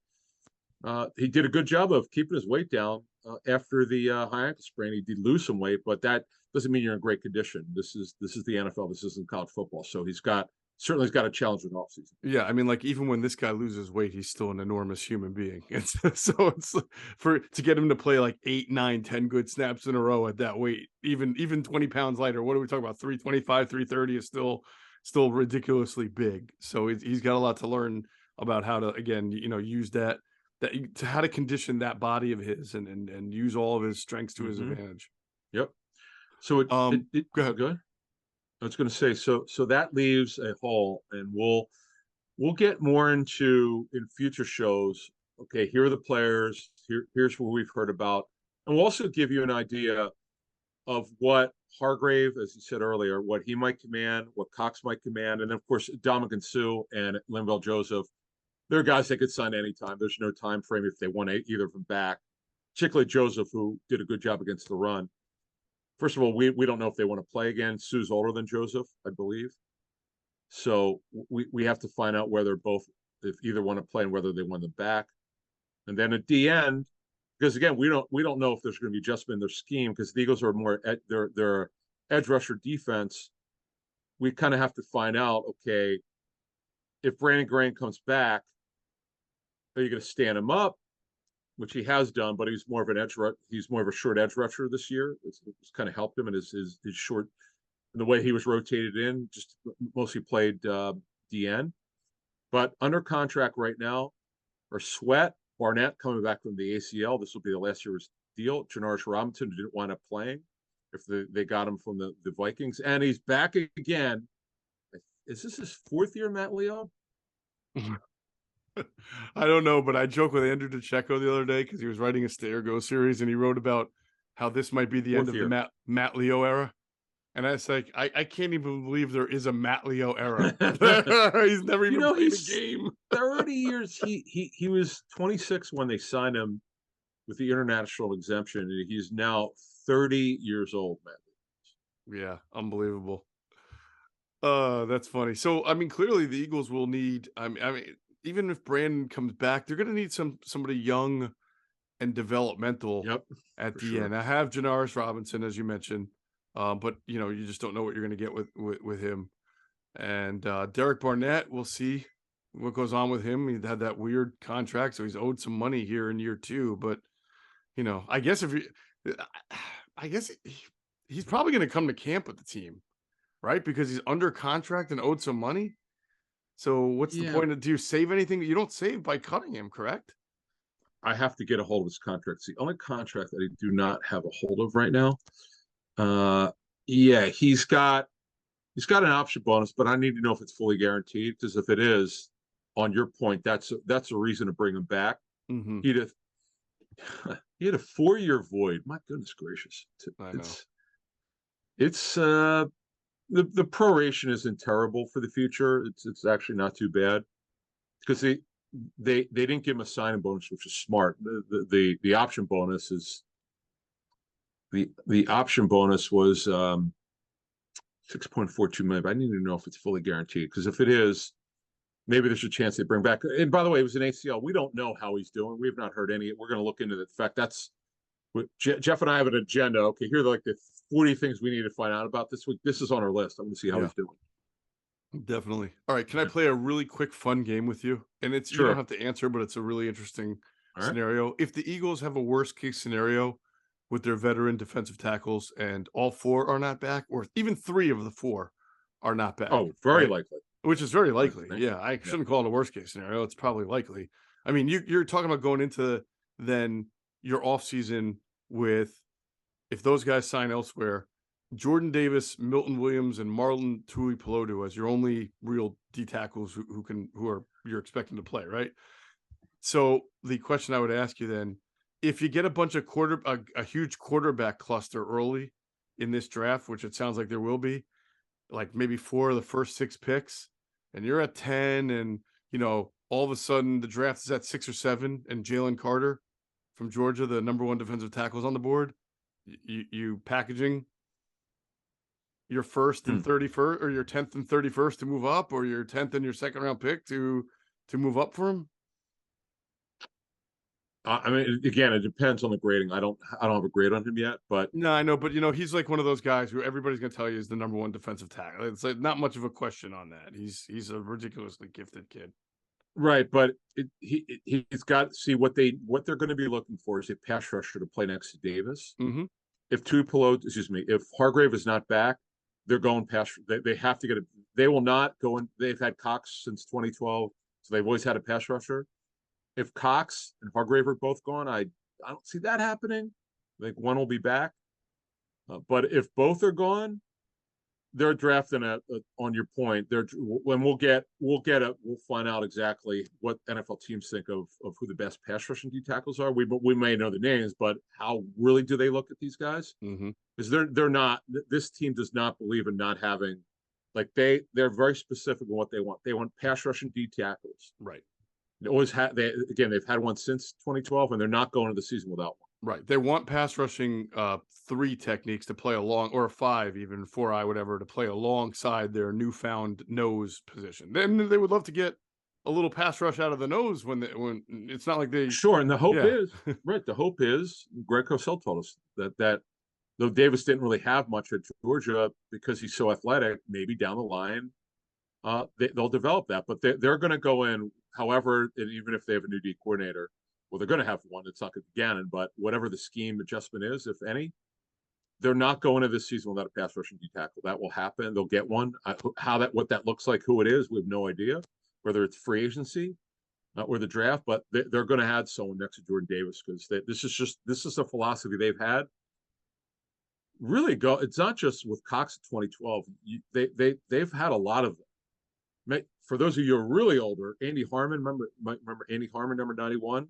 S2: And he did a good job of keeping his weight down after the high ankle sprain. He did lose some weight, but that doesn't mean you're in great condition. This is the NFL. This isn't college football. So he's got a challenge with offseason.
S1: Yeah, I mean, like, even when this guy loses weight, he's still an enormous human being. So it's to get him to play like 8, 9, 10 good snaps in a row at that weight, even 20 pounds lighter. What are we talking about? 325, 330 is still ridiculously big. So he's got a lot to learn about how to, again, use that to how to condition that body of his and use all of his strengths to his advantage.
S2: Yep. So
S1: go ahead.
S2: Go ahead. I was going to say, so that leaves a hole, and we'll get more into in future shows. Okay, here are the players. Here's what we've heard about, and we'll also give you an idea of what Hargrave, as you said earlier, what he might command, what Cox might command, and then of course Dominican Sue and Linval Joseph. They're guys they could sign anytime. There's no time frame if they want either of them back. Particularly Joseph, who did a good job against the run. First of all, we don't know if they want to play again. Sue's older than Joseph, I believe. So we have to find out whether if either want to play and whether they want them back. And then at the end, because again, we don't know if there's going to be adjustment in their scheme, because the Eagles are more their edge rusher defense. We kind of have to find out, okay, if Brandon Graham comes back, are you going to stand him up? Which he has done, but he's more of a short edge rusher this year. It's kind of helped him in his short, and the way he was rotated in, just mostly played DN. But under contract right now are Sweat, Barnett coming back from the ACL. This will be the last year's deal. Janoris Robinson didn't wind up playing if they got him from the Vikings. And he's back again. Is this his 4th year, Matt Leo?
S1: I don't know, but I joked with Andrew DeCecco the other day because he was writing a Stay or Go series, and he wrote about how this might be the end of the Matt Leo era. And I was like, I can't even believe there is a Matt Leo era. He's never even played a game.
S2: 30 years. He was 26 when they signed him with the international exemption, and he's now 30 years old, man.
S1: Yeah, unbelievable. That's funny. So, I mean, clearly the Eagles will need. I mean, even if Brandon comes back, they're going to need somebody young and developmental.
S2: Yep,
S1: at the end. I have Janoris Robinson, as you mentioned. But you just don't know what you're going to get with him. And Derek Barnett, we'll see what goes on with him. He had that weird contract, so he's owed some money here in year 2. But I guess he's probably going to come to camp with the team, right? Because he's under contract and owed some money. So what's the point of? Do you save anything? You don't save by cutting him, correct?
S2: I have to get a hold of his contract. It's the only contract that I do not have a hold of right now. Yeah, he's got an option bonus, but I need to know if it's fully guaranteed, because if it is, on your point, that's a reason to bring him back.
S1: Mm-hmm.
S2: He had a 4-year void. My goodness gracious.
S1: I know.
S2: It's the proration isn't terrible for the future. It's actually not too bad, because they didn't give him a signing bonus, which is smart. The option bonus is the option bonus was 6.42 million. But I need to know if it's fully guaranteed, because if it is, maybe there's a chance they bring back. And by the way, it was an ACL. We don't know how he's doing. We've not heard any. We're going to look into the fact. That's what Geoff and I have an agenda. Okay, here are like the 40 things we need to find out about this week. This is on our list. I'm going to see how he's doing.
S1: Definitely. All right. Can I play a really quick, fun game with you? And it's you don't have to answer, but it's a really interesting scenario. If the Eagles have a worst case scenario with their veteran defensive tackles and all 4 are not back, or even 3 of the 4 are not back.
S2: Oh, very likely.
S1: Which is very likely. Yeah, I shouldn't call it a worst case scenario. It's probably likely. I mean, you're talking about going into then your offseason with, if those guys sign elsewhere, Jordan Davis, Milton Williams, and Marlon Tuipulotu as your only real D tackles who you're expecting to play, right? So the question I would ask you then, if you get a bunch of a huge quarterback cluster early in this draft, which it sounds like there will be, like maybe 4 of the first 6 picks, and you're at 10, and all of a sudden the draft is at 6 or 7, and Jalen Carter from Georgia, the number 1 defensive tackle, is on the board, you packaging your 1st and 31st, or your 10th and 31st to move up, or your 10th and your 2nd round pick to move up for him?
S2: I mean, again, it depends on the grading. I don't have a grade on him yet, but
S1: no, I know, but he's like one of those guys who everybody's going to tell you is the number 1 defensive tackle. It's like not much of a question on that. He's a ridiculously gifted kid.
S2: Right, but he's got to see what they're going to be looking for is a pass rusher to play next to Davis.
S1: Mm-hmm.
S2: If Hargrave is not back, they're going pass. They have to get a. They will not go in. They've had Cox since 2012, so they've always had a pass rusher. If Cox and Hargrave are both gone, I don't see that happening. I think one will be back, but if both are gone, they're drafting on your point. We'll find out exactly what NFL teams think of who the best pass rushing D tackles are. We may know the names, but how really do they look at these guys? Because they're not. This team does not believe in not having, like they're very specific in what they want. They want pass rushing D tackles.
S1: Right.
S2: They always had. They've had one since 2012, and they're not going to the season without one.
S1: Right. They want pass rushing 3 techniques to play along, or 5, even 4-eye, whatever, to play alongside their newfound nose position. Then they would love to get a little pass rush out of the nose when it's not like they.
S2: Sure. And the hope is, right. The hope is, Greg Cosell told us that though Davis didn't really have much at Georgia because he's so athletic, maybe down the line, they'll develop that. But they're going to go in, however, and even if they have a new D coordinator, well, they're going to have one. It's not going to be Gannon, but whatever the scheme adjustment is, if any, they're not going to this season without a pass rushing D tackle. That will happen. They'll get one. What that looks like, who it is, we have no idea. whether it's free agency or the draft, but they're going to add someone next to Jordan Davis because this is a philosophy they've had. Really it's not just with Cox in 2012. They've had a lot of them. For those of you who are really older, Andy Harmon, remember Andy Harmon, number 91,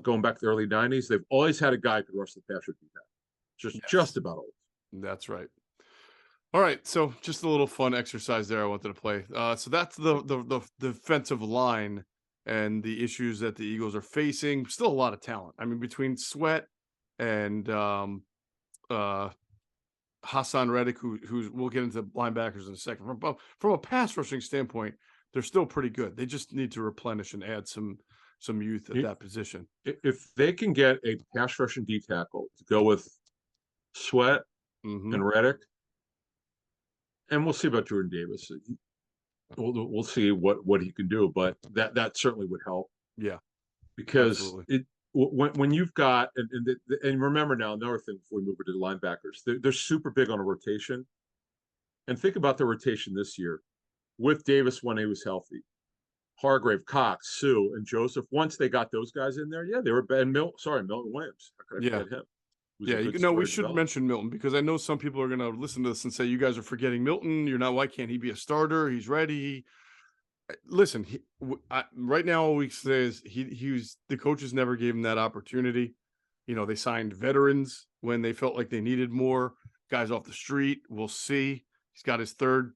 S2: going back to the early 90s. They've always had a guy who could rush the passer. Just about always.
S1: That's right. All right, so just a little fun exercise there I wanted to play. So that's the defensive line and the issues that the Eagles are facing. Still a lot of talent. I mean, between Sweat and Hassan Reddick, who's we'll get into linebackers in a second. From a pass rushing standpoint, they're still pretty good. They just need to replenish and add some youth at that position.
S2: If they can get a pass rushing D tackle to go with Sweat and Reddick, and we'll see about Jordan Davis. We'll see what he can do, but that certainly would help.
S1: Yeah,
S2: because when you've got and remember now another thing before we move into the linebackers, they're super big on a rotation, and think about the rotation this year with Davis when he was healthy, Hargrave, Cox, Sue, and Joseph. Once they got those guys in there, they were bad. Milton Williams. How could I forget him?
S1: We should mention Milton because I know some people are going to listen to this and say you guys are forgetting Milton. You're not. Why can't he be a starter? He's ready. Listen, right now all we say is he was the coaches never gave him that opportunity. You know, they signed veterans when they felt like they needed more guys off the street. We'll see. He's got his third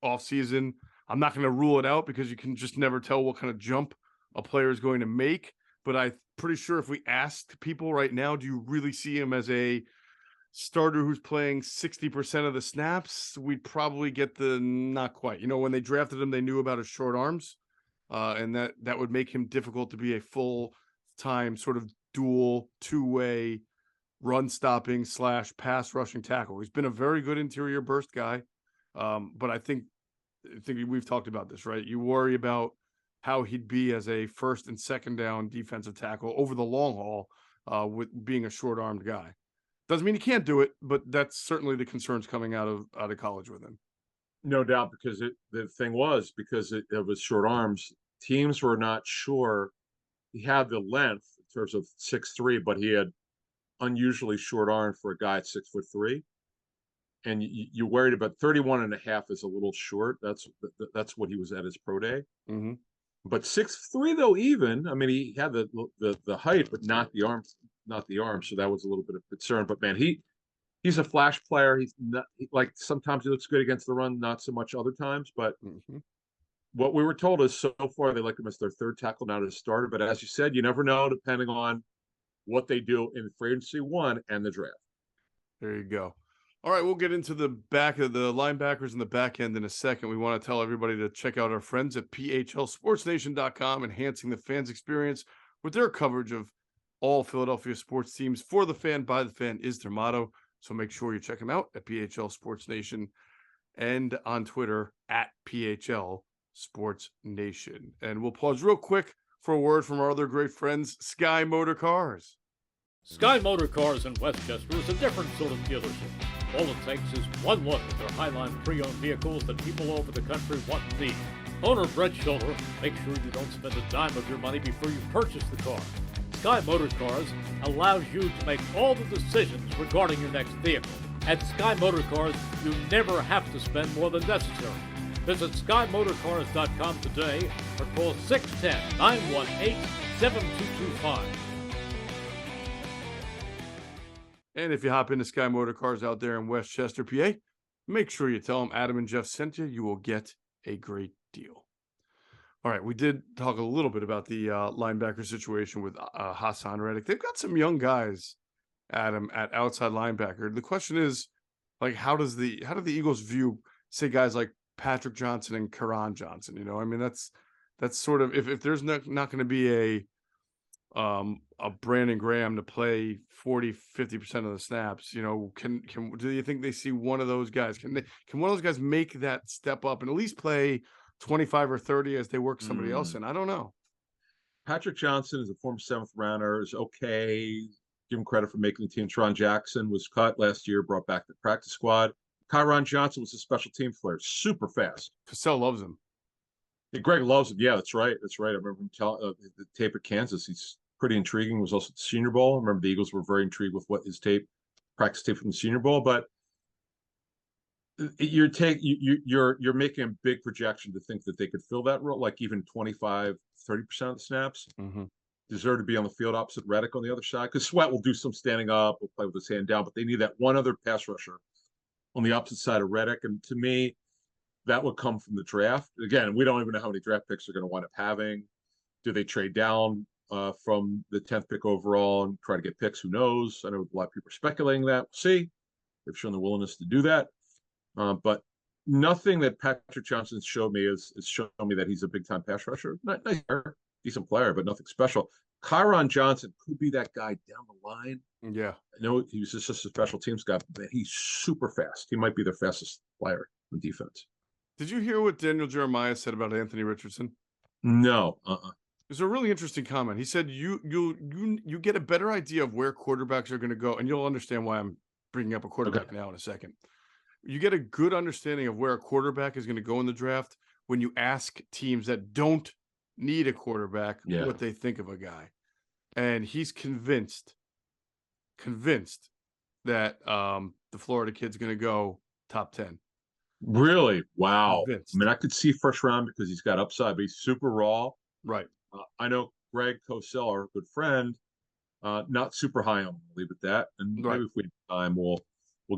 S1: off season. I'm not going to rule it out because you can just never tell what kind of jump a player is going to make. But I'm pretty sure if we asked people right now, do you really see him as a starter who's playing 60% of the snaps, we'd probably get the not quite. You know, when they drafted him, they knew about his short arms, and that would make him difficult to be a full-time sort of dual two-way run stopping / pass rushing tackle. He's been a very good interior burst guy, but I think we've talked about this, right? You worry about how he'd be as a first and second down defensive tackle over the long haul with being a short-armed guy. Doesn't mean he can't do it, but that's certainly the concerns coming out of college with him.
S2: No doubt, because the thing was because of his short arms, teams were not sure. He had the length in terms of 6'3", but he had unusually short arms for a guy at 6'3", and you worried about 31.5 is a little short. That's what he was at his pro day. But 6'3", though, even I mean he had the height, but not the arms. So that was a little bit of concern. But man, he's a flash player. He's not like sometimes he looks good against the run, not so much other times. But what we were told is so far they like him as their third tackle, not as a starter. But as you said, you never know depending on what they do in free agency 1 and the draft.
S1: There you go. All right, we'll get into the back of the linebackers in the back end in a second. We want to tell everybody to check out our friends at PHLSportsNation.com, enhancing the fans' experience with their coverage of all Philadelphia sports teams. For the fan, by the fan is their motto. So make sure you check them out at PHL Sports Nation and on Twitter at PHL Sports Nation. And we'll pause real quick for a word from our other great friends, Sky Motor Cars.
S3: Sky Motor Cars in Westchester is a different sort of dealership. All it takes is one look at their Highline pre-owned vehicles that people all over the country want and need. Owner Brett Schiller, make sure you don't spend a dime of your money before you purchase the car. Sky Motor Cars allows you to make all the decisions regarding your next vehicle. At Sky Motor Cars, you never have to spend more than necessary. Visit SkyMotorCars.com today or call 610-918-7225.
S1: And if you hop into Sky Motor Cars out there in Westchester, PA, make sure you tell them Adam and Geoff sent you. You will get a great deal. All right, we did talk a little bit about the linebacker situation with Hassan Reddick. They've got some young guys, Adam, at outside linebacker. The question is, like, how do the Eagles view, say, guys like Patrick Johnson and Karan Johnson? You know, I mean, that's sort of if there's not going to be a Brandon Graham to play 40-50% of the snaps, you know, do you think they see one of those guys? Can one of those guys make that step up and at least play 25 or 30 as they work somebody else in? I don't know.
S2: Patrick Johnson is a former 7th rounder, is okay. Give him credit for making the team. Teron Jackson was cut last year, brought back to the practice squad. Kyron Johnson was a special team player, super fast.
S1: Cassell loves him.
S2: Greg loves him. Yeah, that's right. That's right. I remember him the tape at Kansas. He's pretty intriguing. Was also at the Senior Bowl. I remember the Eagles were very intrigued with what his practice tape from the Senior Bowl. But you're making a big projection to think that they could fill that role, like even 25, 30% of the snaps.
S1: Mm-hmm.
S2: Deserve to be on the field opposite Reddick on the other side, because Sweat will do some standing up, will play with his hand down, but they need that one other pass rusher on the opposite side of Reddick. And to me, that would come from the draft. Again, we don't even know how many draft picks they're going to wind up having. Do they trade down from the 10th pick overall and try to get picks? Who knows? I know a lot of people are speculating that. We'll see. They've shown the willingness to do that. But nothing that Patrick Johnson showed me is shown me that he's a big-time pass rusher. Nice, decent player, but nothing special. Kyron Johnson could be that guy down the line.
S1: Yeah.
S2: I know he was just a special teams guy, but he's super fast. He might be their fastest player on defense.
S1: Did you hear what Daniel Jeremiah said about Anthony Richardson?
S2: No.
S1: It was a really interesting comment. He said you get a better idea of where quarterbacks are going to go, and you'll understand why I'm bringing up a quarterback now in a second. You get a good understanding of where a quarterback is going to go in the draft when you ask teams that don't need a quarterback what they think of a guy. And he's convinced that the Florida kid's going to go top 10.
S2: Really? Wow.
S1: Convinced.
S2: I mean, I could see first round because he's got upside, but he's super raw.
S1: Right.
S2: I know Greg Cosell, our good friend, not super high on him. I'll leave it at that. And maybe if we have time, we'll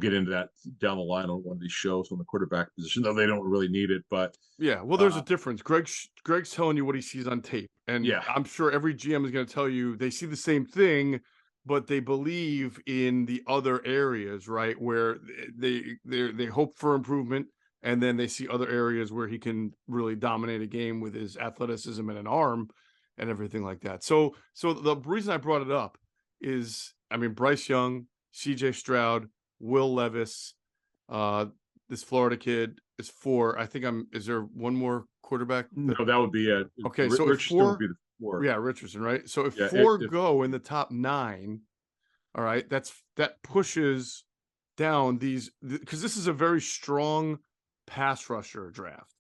S2: get into that down the line on one of these shows on the quarterback position, though they don't really need it. But
S1: yeah, well, there's a difference. Greg's telling you what he sees on tape, and I'm sure every GM is going to tell you they see the same thing, but they believe in the other areas, right, where they hope for improvement, and then they see other areas where he can really dominate a game with his athleticism and an arm and everything like that. So the reason I brought it up is, I mean, Bryce Young, CJ Stroud, Will Levis, this Florida kid is 4. I think is there one more quarterback?
S2: No, that would be it.
S1: Okay, so
S2: Richardson
S1: 4
S2: would be the 4.
S1: Yeah, Richardson, right? So if 4 go in the top 9, all right, that pushes down these, because this is a very strong pass rusher draft,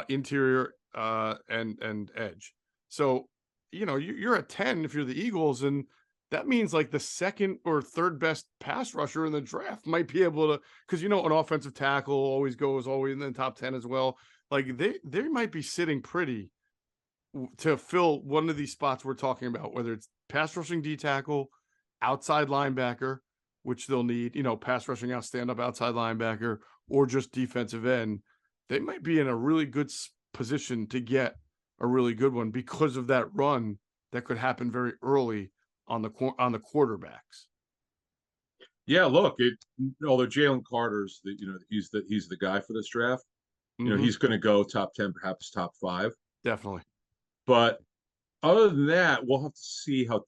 S1: interior and edge. So, you know, you're at 10 if you're the Eagles, and that means like the second or third best pass rusher in the draft might be able to, because, you know, an offensive tackle always in the top 10 as well. Like they might be sitting pretty to fill one of these spots we're talking about, whether it's pass rushing D tackle, outside linebacker, which they'll need, you know, pass rushing out, stand up outside linebacker, or just defensive end. They might be in a really good position to get a really good one because of that run that could happen very early on the quarterbacks.
S2: Yeah, look, although Jalen Carter's he's the guy for this draft. You know, he's going to go top 10, perhaps top 5.
S1: Definitely.
S2: But other than that, we'll have to see how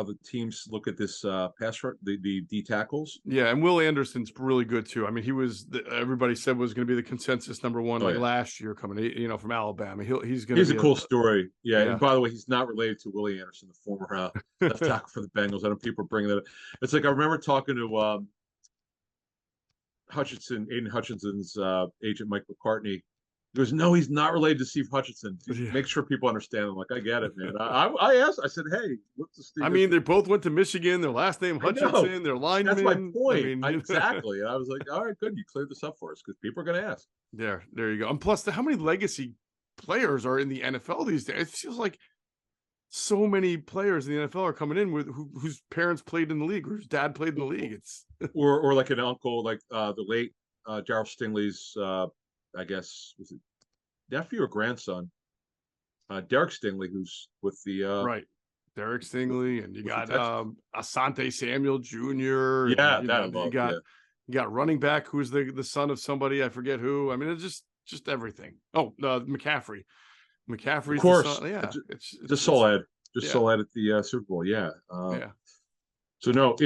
S2: the teams look at this pass rush, the D tackles.
S1: Yeah, and Will Anderson's really good too. I mean, he was everybody said was going to be the consensus number 1 last year coming, you know, from Alabama. He's a
S2: cool story. Yeah, and by the way, he's not related to Willie Anderson, the former left tackle for the Bengals. I know people are bringing that up. It's like I remember talking to Aiden Hutchinson's agent, Mike McCartney. He goes, no, he's not related to Steve Hutchinson. Make sure people understand. I'm like, I get it, man. I asked, I said, hey, what's the Steve?
S1: I mean, they both went to Michigan. Their last name Hutchinson. Their lineman.
S2: That's my point. Exactly. And I was like, all right, good. You cleared this up for us because people are going to ask.
S1: There you go. And plus, how many legacy players are in the NFL these days? It feels like so many players in the NFL are coming in with whose parents played in the league, or whose dad played in the league. It's
S2: or like an uncle, like the late Darryl Stingley's. I guess was it nephew or grandson, Derek Stingley, who's with the
S1: right, Derek Stingley, and you got Asante Samuel Jr.
S2: Yeah,
S1: you got running back who's the son of somebody, I forget who. I mean, it's just everything. Oh, McCaffrey's
S2: of course,
S1: the son. Yeah,
S2: it's Soul Ed at the Super Bowl. Yeah. So no,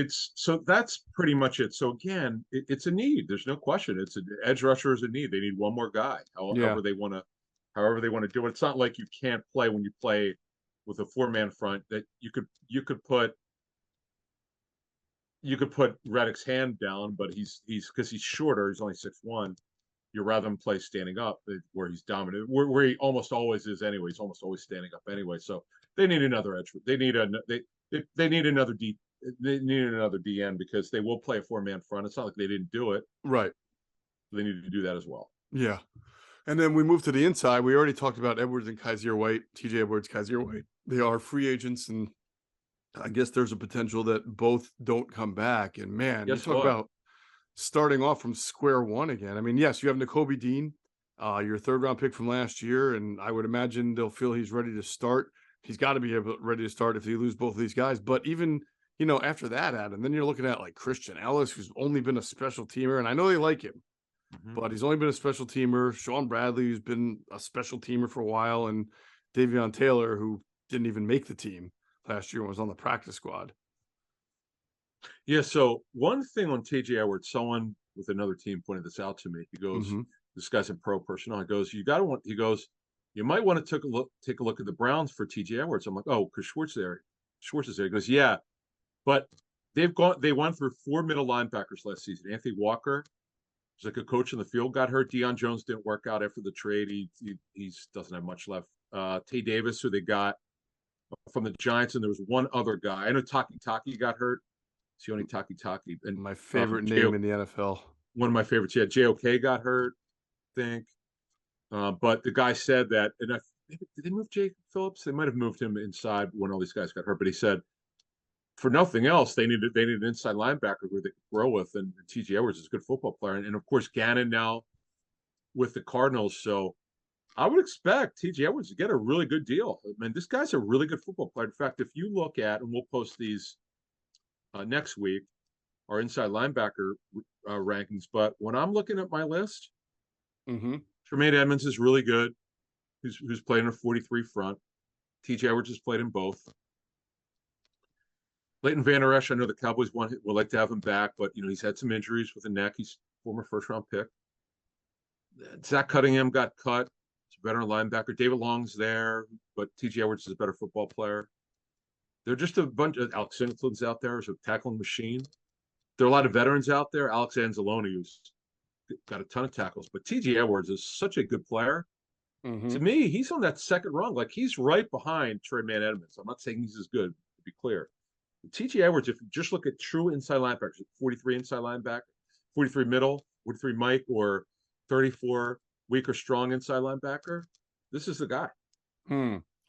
S2: that's pretty much it. So again, it's a need. There's no question. It's an edge rusher is a need. They need one more guy. However they want to do it. It's not like you can't play when you play with a 4-man front. That you could put Reddick's hand down, but he's because he's shorter. He's only 6'1". You rather him play standing up where he's dominant, where he almost always is anyway. He's almost always standing up anyway. So they need another edge. They need they need another D. They need another DN because they will play a 4-man front. It's not like they didn't do it.
S1: Right.
S2: They need to do that as well.
S1: Yeah. And then we move to the inside. We already talked about Edwards and Kaiser White, TJ Edwards, Kaiser White. They are free agents, and I guess there's a potential that both don't come back. And man, you talk about starting off from square one again. I mean, yes, you have Nakobe Dean, your 3rd-round pick from last year, and I would imagine they'll feel he's ready to start. He's got to be ready to start if they lose both of these guys. But even, after that, Adam, then you're looking at like Christian Ellis, who's only been a special teamer, and I know they like him. But he's only been a special teamer. Sean Bradley, who's been a special teamer for a while, and Davion Taylor, who didn't even make the team last year and was on the practice squad.
S2: Yeah, so one thing on TJ Edwards, someone with another team pointed this out to me. He goes, this guy's a pro personnel. He goes, you might want to take a look at the Browns for TJ Edwards. I'm like, oh, because Schwartz is there. He goes, yeah, but they went through 4 middle linebackers last season. Anthony Walker, he's like a coach in the field, got hurt. Deion Jones didn't work out after the trade. He doesn't have much left. Tay Davis, who they got from the Giants, and there was one other guy. I know Taki got hurt. Sione Taki. And
S1: my favorite name in the NFL.
S2: One of my favorites. Yeah, JOK got hurt, I think. But the guy said that, and did they move Jake Phillips? They might have moved him inside when all these guys got hurt. But he said, for nothing else, they needed an inside linebacker who they could grow with, and TJ Edwards is a good football player, and of course Gannon now with the Cardinals. So I would expect TJ Edwards to get a really good deal. I mean, this guy's a really good football player. In fact, if you look at, and we'll post these next week, our inside linebacker rankings. But when I'm looking at my list, Tremaine Edmonds is really good. Who's played in a 43 front. TJ Edwards has played in both. Leighton Vander Esch, I know the Cowboys would like to have him back, but he's had some injuries with the neck. He's former 1st-round pick. Zach Cunningham got cut. He's a veteran linebacker. David Long's there, but TJ Edwards is a better football player. They're just a bunch of Alex Singleton's out there as a tackling machine. There are a lot of veterans out there. Alex Anzalone, who's got a ton of tackles, but TJ Edwards is such a good player. To me, he's on that 2nd rung. Like, he's right behind Tremaine Edmonds. I'm not saying he's as good, to be clear. TJ Edwards, if you just look at true inside linebackers, 43 inside linebacker, 43 middle, 43 Mike, or 34 weak or strong inside linebacker, this is the guy.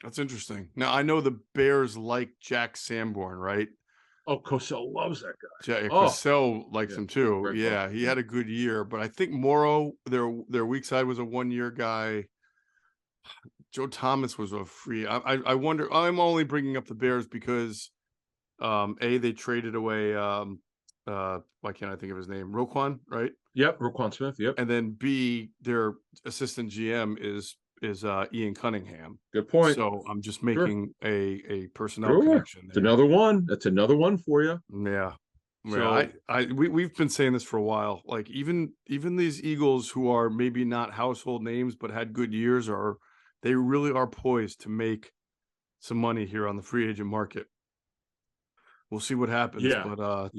S1: That's interesting. Now, I know the Bears like Jack Sanborn, right?
S2: Oh, Cosell loves that guy.
S1: Cosell likes him too. Yeah, he had a good year, but I think Morrow, their weak side, was a 1-year guy. Joe Thomas was a free. I wonder. I'm only bringing up the Bears because they traded away why can't I think of his name? Roquan, right?
S2: Yep, Roquan Smith. Yep.
S1: And then B, their assistant GM is Ian Cunningham.
S2: Good point.
S1: So I'm just making a personnel connection there.
S2: It's another one. That's another one for you.
S1: Yeah. So, we've been saying this for a while. Like, even these Eagles, who are maybe not household names but had good years, they really are poised to make some money here on the free agent market. We'll see what happens.
S2: Yeah.
S1: But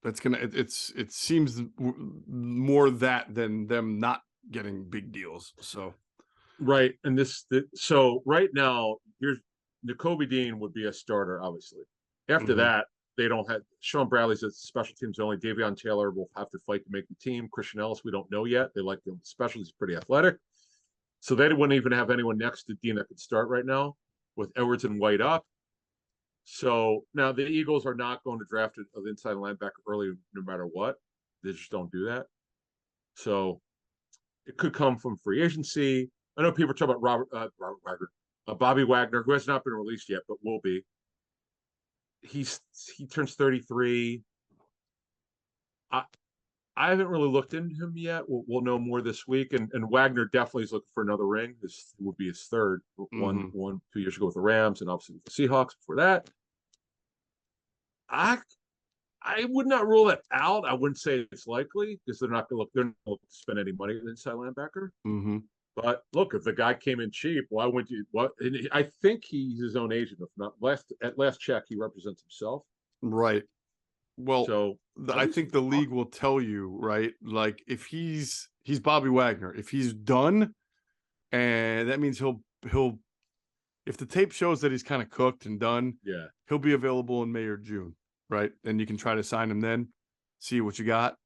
S1: that's it seems more that than them not getting big deals. So
S2: right. And so right now, here's Nakobe Dean would be a starter, obviously. After that, they don't have Sean Bradley's at special teams only. Davion Taylor will have to fight to make the team. Christian Ellis, we don't know yet. They like him special. He's pretty athletic. So they wouldn't even have anyone next to Dean that could start right now with Edwards and White up. So now the Eagles are not going to draft an inside linebacker early no matter what. They just don't do that. So it could come from free agency. I know people are talking about Bobby Wagner, who has not been released yet, but will be. He turns 33. I haven't really looked into him yet. We'll know more this week. And Wagner definitely is looking for another ring. This would be his 3rd. One 2 years ago with the Rams, and obviously with the Seahawks before that. I would not rule that out. I wouldn't say it's likely because they're not going to spend any money on an inside linebacker. But look, if the guy came in cheap, why wouldn't you? And I think he's his own agent. If not, at last check, he represents himself.
S1: Right. Well,
S2: so
S1: I think the league will tell you, right? Like, if he's he's Bobby Wagner. If he's done, and that means he'll if the tape shows that he's kind of cooked and done,
S2: Yeah.
S1: he'll be available in May or June, right? And you can try to sign him then, see what you got.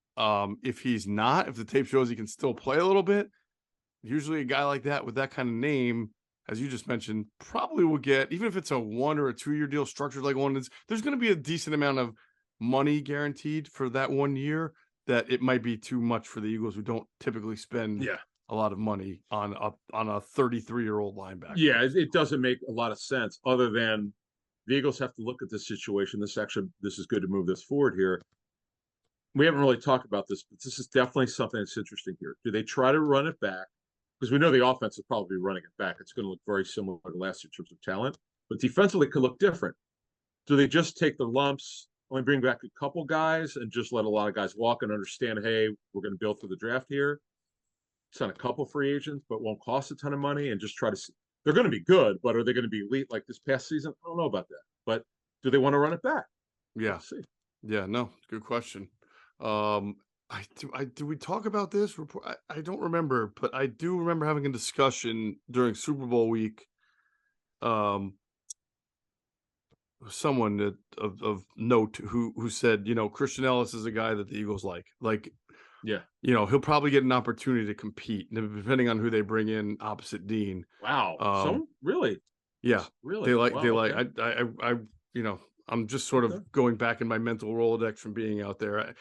S1: If he's not, if the tape shows he can still play a little bit, usually a guy like that with that kind of name, as you just mentioned, probably will get, even if it's a 1 or a 2 year deal structured like one, there's going to be a decent amount of money guaranteed for that 1 year that it might be too much for the Eagles, who don't typically spend a lot of money on a 33-year-old linebacker.
S2: Yeah, it doesn't make a lot of sense other than the Eagles have to look at this situation. This is good to move this forward here. We haven't really talked about this, but this is definitely something that's interesting here. Do they try to run it back? Because we know the offense is probably running it back. It's going to look very similar to last year in terms of talent, but defensively it could look different. Do they just take the lumps, only bring back a couple guys, and just let a lot of guys walk and understand, hey, we're going to build for the draft here? Sign a couple free agents, but won't cost a ton of money, and just try to see. They're going to be good, but are they going to be elite like this past season? I don't know about that. But do they want to run it back?
S1: Yeah.
S2: Let's see.
S1: Yeah, no, good question. Do we talk about this report? I don't remember, but I do remember having a discussion during Super Bowl week. Someone that, of note who said, Christian Ellis is a guy that the Eagles like.
S2: Yeah.
S1: He'll probably get an opportunity to compete depending on who they bring in opposite Dean.
S2: Wow. So really?
S1: Yeah.
S2: Really?
S1: I I'm just sort of going back in my mental Rolodex from being out there.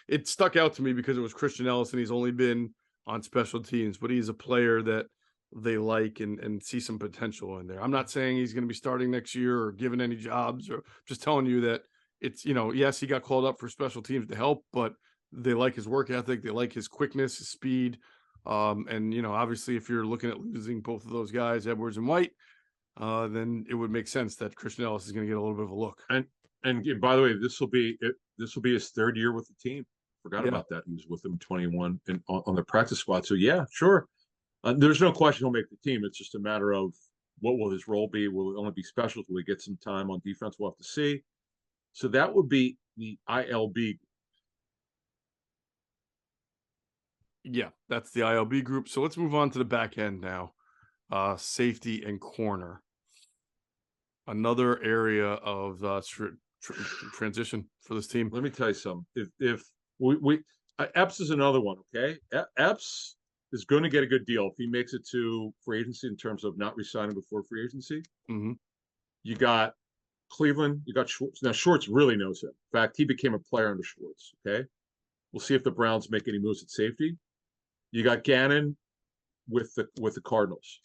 S1: It stuck out to me because it was Christian Ellis and he's only been on special teams, but he's a player that they like and see some potential in there. I'm not saying he's going to be starting next year or given any jobs, or just telling you that it's, yes, he got called up for special teams to help, but they like his work ethic. They like his quickness, his speed. And, obviously if you're looking at losing both of those guys, Edwards and White, then it would make sense that Christian Ellis is going to get a little bit of a look.
S2: And by the way, this will be his 3rd year with the team. Forgot about that. He was with them 21 and on the practice squad. So yeah, sure. There's no question he'll make the team. It's just a matter of what will his role be. Will it only be specials? Will he get some time on defense? We'll have to see. So that would be the ILB.
S1: Yeah, that's the ILB group. So let's move on to the back end now. Safety and corner. Another area of transition for this team.
S2: Let me tell you something. If we Epps is another one, okay? Epps is going to get a good deal if he makes it to free agency in terms of not resigning before free agency.
S1: Mm-hmm.
S2: You got Cleveland. You got Schwartz. Now Schwartz really knows him. In fact, he became a player under Schwartz. Okay, we'll see if the Browns make any moves at safety. You got Gannon with the Cardinals.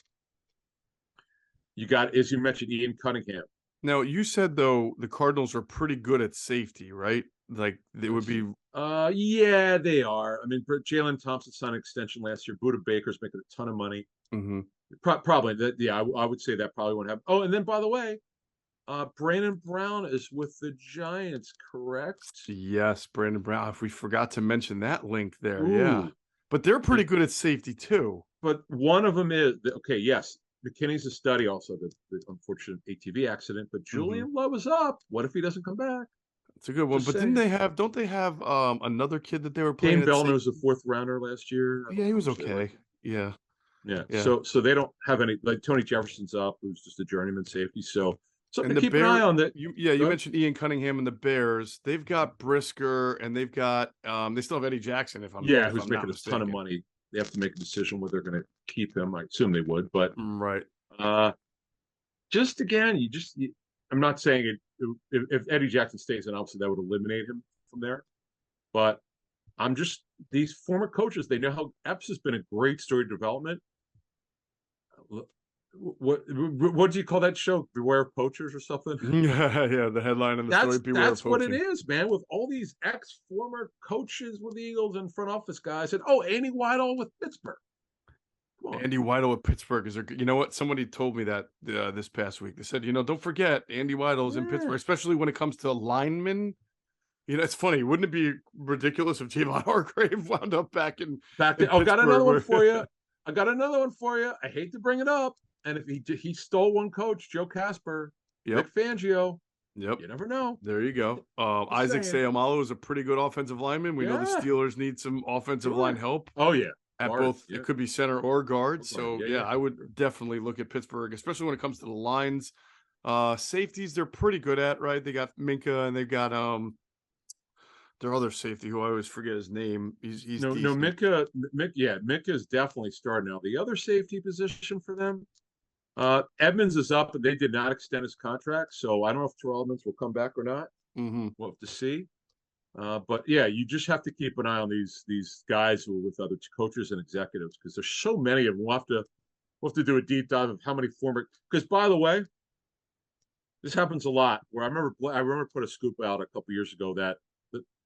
S2: You got, as you mentioned, Ian Cunningham.
S1: Now, you said, though, the Cardinals are pretty good at safety, right? Like, they would be...
S2: Yeah, they are. I mean, Jalen Thompson signed an extension last year. Buda Baker's making a ton of money.
S1: Mm-hmm.
S2: Probably. I would say that probably won't happen. Oh, and then, by the way, Brandon Brown is with the Giants, correct?
S1: Yes, Brandon Brown. If we forgot to mention that link there,
S2: Ooh.
S1: Yeah. But they're pretty good at safety, too.
S2: But one of them is... Okay, yes. McKinney's a study also, the unfortunate ATV accident, but Julian Love is up. What if he doesn't come back?
S1: It's a good one. But don't they have another kid that they were playing?
S2: Dane Bellner was a 4th rounder last year.
S1: Yeah, he was okay. Yeah.
S2: So they don't have any, like Tony Jefferson's up, who's just a journeyman safety. So something to keep an eye on that.
S1: You mentioned Ian Cunningham and the Bears. They've got Brisker and they've got they still have Eddie Jackson,
S2: who's making a ton of money. They have to make a decision whether they're going to keep him. I assume they would, but
S1: right.
S2: Just again, I'm not saying if Eddie Jackson stays, then obviously that would eliminate him from there. But these former coaches, they know how Epps has been a great story development. What do you call that show? Beware of Poachers or something?
S1: Yeah. The headline of the story. Beware
S2: That's
S1: of Poaching.
S2: what it is, man. With all these former coaches with the Eagles and front office guys, and Andy Weidel with Pittsburgh.
S1: Andy Weidel with Pittsburgh is. You know what? Somebody told me that this past week. They said, don't forget Andy Weidel is in Pittsburgh, especially when it comes to linemen. It's funny. Wouldn't it be ridiculous if Javon Hargrave wound up back in
S2: Pittsburgh? Got another one for you. I got another one for you. I hate to bring it up. And if he stole one coach, Joe Casper, Vic Fangio.
S1: Yep.
S2: You never know.
S1: There you go. Isaac Seumalo is a pretty good offensive lineman. We know the Steelers need some offensive line help.
S2: Oh, yeah.
S1: at
S2: guard,
S1: both.
S2: yeah.
S1: It could be center or guard.
S2: Or guard,
S1: So
S2: yeah,
S1: yeah,
S2: yeah.
S1: I would definitely look at Pittsburgh, especially when it comes to the lines. Safeties, they're pretty good at, right? They got Minka and they've got their other safety, who I always forget his name. He's
S2: No,
S1: decent.
S2: Minka is definitely starting now. The other safety position for them, Edmonds is up, but they did not extend his contract, so I don't know if Terrell Edmonds will come back or not.
S1: Mm-hmm.
S2: We'll have to see. But yeah, you just have to keep an eye on these guys who are with other coaches and executives, because there's so many of them. We'll have to do a deep dive of how many former. Because by the way, this happens a lot. Where I remember put a scoop out a couple years ago that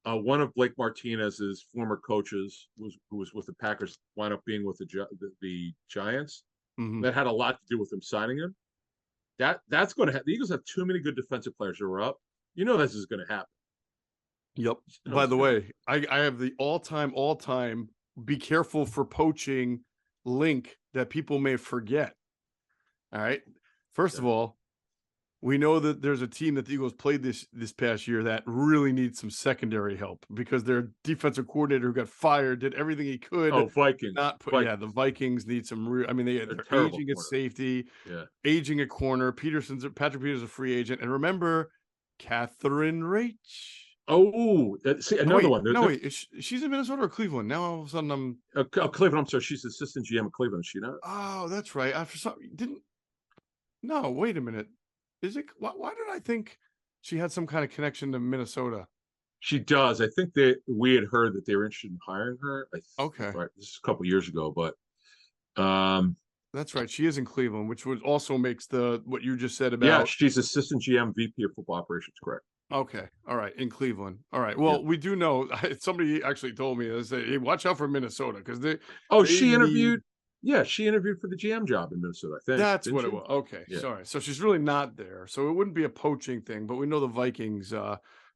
S2: one of Blake Martinez's former coaches who was with the Packers wound up being with the Giants.
S1: Mm-hmm.
S2: That had a lot to do with him signing him. That's going to happen. The Eagles have too many good defensive players who are up. You know this is going to happen.
S1: Yep.
S2: You know
S1: By the way, I have the all-time be careful for poaching link that people may forget. All right. First of all, we know that there's a team that the Eagles played this past year that really needs some secondary help, because their defensive coordinator who got fired did everything he could.
S2: Oh, Vikings.
S1: Yeah, the Vikings need some real. I mean, they're aging at safety, aging at corner. Patrick Peters is a free agent, and remember, Catherine Rach.
S2: Oh, see another one.
S1: No, wait, she's in Minnesota or Cleveland now. All of a sudden, I'm
S2: Cleveland. I'm sorry, she's assistant GM of Cleveland. Is she not?
S1: Oh, that's right. No, wait a minute. Is it? Why did I think she had some kind of connection to Minnesota?
S2: She does. I think that we had heard that they were interested in hiring her.
S1: Okay,
S2: right. This is a couple years ago, but
S1: that's right. She is in Cleveland, which also makes what you just said about.
S2: Yeah, she's assistant GM, VP of football operations. Correct.
S1: Okay, all right, in Cleveland. All right. Well, we do know. Somebody actually told me, they say, "Hey, watch out for Minnesota," because
S2: she interviewed. Yeah, she interviewed for the GM job in Minnesota, I think.
S1: That's what it was. Okay, sorry. So she's really not there. So it wouldn't be a poaching thing, but we know the Vikings.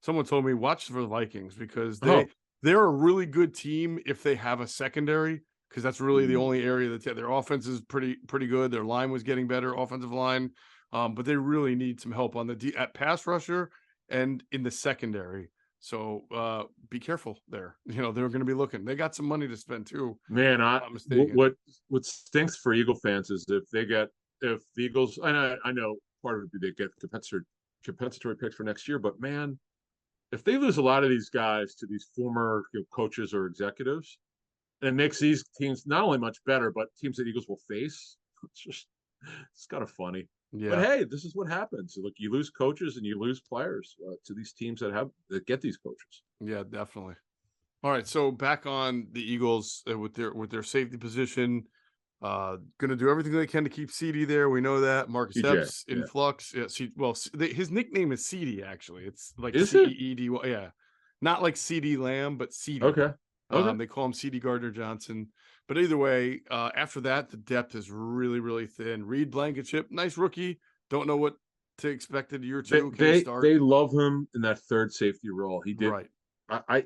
S1: Someone told me watch for the Vikings, because they're a really good team if they have a secondary, because that's really the only area that their offense is pretty good. Their line was getting better, offensive line, but they really need some help on at pass rusher and in the secondary. So be careful there. They're going to be looking. They got some money to spend too.
S2: Man, what stinks for Eagle fans is if the Eagles. I know part of it they get compensatory picks for next year, but man, if they lose a lot of these guys to these former coaches or executives, and it makes these teams not only much better, but teams that Eagles will face, it's kind of funny. Yeah. But hey, this is what happens. Look, you lose coaches and you lose players to these teams that get these coaches.
S1: Yeah, definitely. All right, so back on the Eagles with their safety position, going to do everything they can to keep CD there. We know that Marcus Epps in flux. Yeah, his nickname is CD. Actually, it's like CED. Yeah, not like CD Lamb, but CD.
S2: Okay.
S1: They call him CD Gardner-Johnson. But either way, after that, the depth is really, really thin. Reed Blankenship, nice rookie. Don't know what to expect in year two.
S2: They love him in that third safety role. He did.
S1: Right.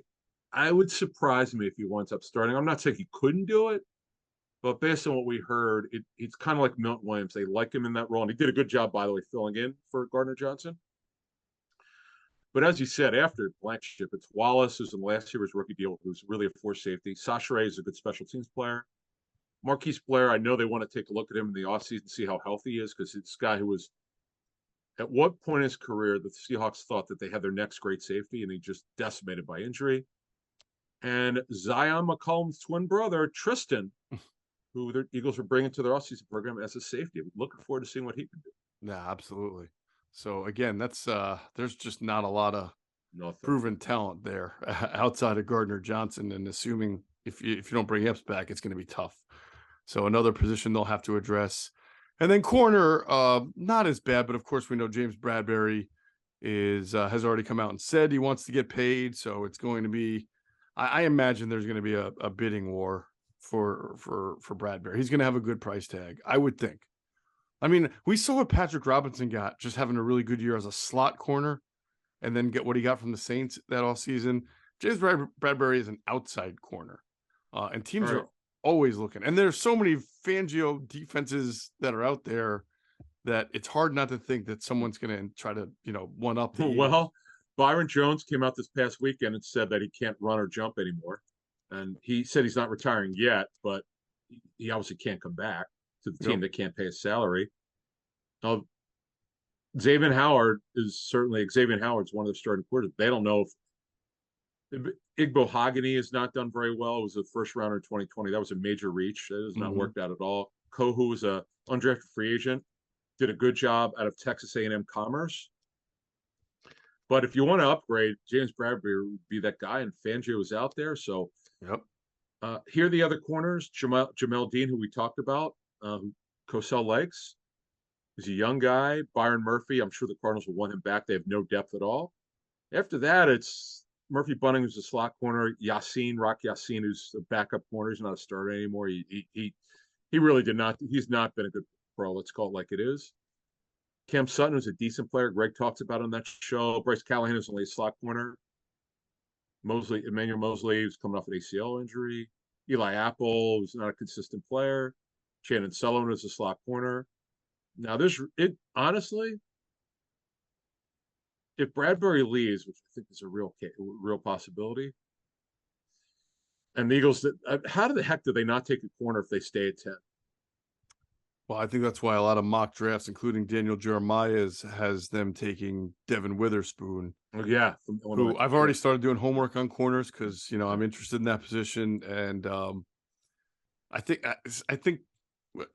S2: I would surprise me if he winds up starting. I'm not saying he couldn't do it, but based on what we heard, it's kind of like Milton Williams. They like him in that role, and he did a good job, by the way, filling in for Gardner-Johnson. But as you said, after Blankenship, it's Wallace, who's in last year's rookie deal, who's really a force safety. Sasha is a good special teams player. Marquise Blair, I know they want to take a look at him in the offseason, see how healthy he is, because it's a guy who was, at what point in his career, the Seahawks thought that they had their next great safety, and he just decimated by injury. And Zion McCollum's twin brother, Tristan, who the Eagles are bringing to their offseason program as a safety. Looking forward to seeing what he can do.
S1: Yeah, absolutely. So again, that's there's just not a lot of proven talent there outside of Gardner-Johnson, and assuming if you don't bring Epps back, it's going to be tough. So another position they'll have to address. And then corner, not as bad, but of course we know James Bradbury has already come out and said he wants to get paid. So it's going to be, I imagine there's going to be a bidding war for Bradbury. He's going to have a good price tag, I would think. I mean, we saw what Patrick Robinson got, just having a really good year as a slot corner, and then get what he got from the Saints that all season. James Bradbury is an outside corner, and teams are always looking. And there's so many Fangio defenses that are out there that it's hard not to think that someone's going to try to, one up.
S2: Well, Byron Jones came out this past weekend and said that he can't run or jump anymore. And he said he's not retiring yet, but he obviously can't come back to the team
S1: Yep.
S2: that can't pay his salary. Xavier Howard's one of the starting quarters. They don't know if Igbo Hagani has not done very well. It was a first rounder in 2020. That was a major reach. That has not worked out at all. Kohu was a undrafted free agent, did a good job out of Texas A&M Commerce. But if you want to upgrade, James Bradbury would be that guy, and Fangio was out there. So here are the other corners. Jamel Dean, who we talked about, who Cosell likes. He's a young guy. Byron Murphy, I'm sure the Cardinals will want him back. They have no depth at all. After that, it's Murphy Bunting, who's a slot corner. Rock Yassin, who's a backup corner. He's not a starter anymore. He really did not. He's not been a good pro. Let's call it like it is. Cam Sutton was a decent player. Greg talks about on that show. Bryce Callahan is only a slot corner. Emmanuel Mosley was coming off an ACL injury. Eli Apple was not a consistent player. Shannon Sullivan is a slot corner. Now, honestly, if Bradbury leaves, which I think is a real possibility, and the Eagles, how the heck do they not take a corner if they stay at 10?
S1: Well, I think that's why a lot of mock drafts, including Daniel Jeremiah's, has them taking Devin Witherspoon.
S2: Oh, yeah,
S1: who I've already started doing homework on corners because I'm interested in that position, and I think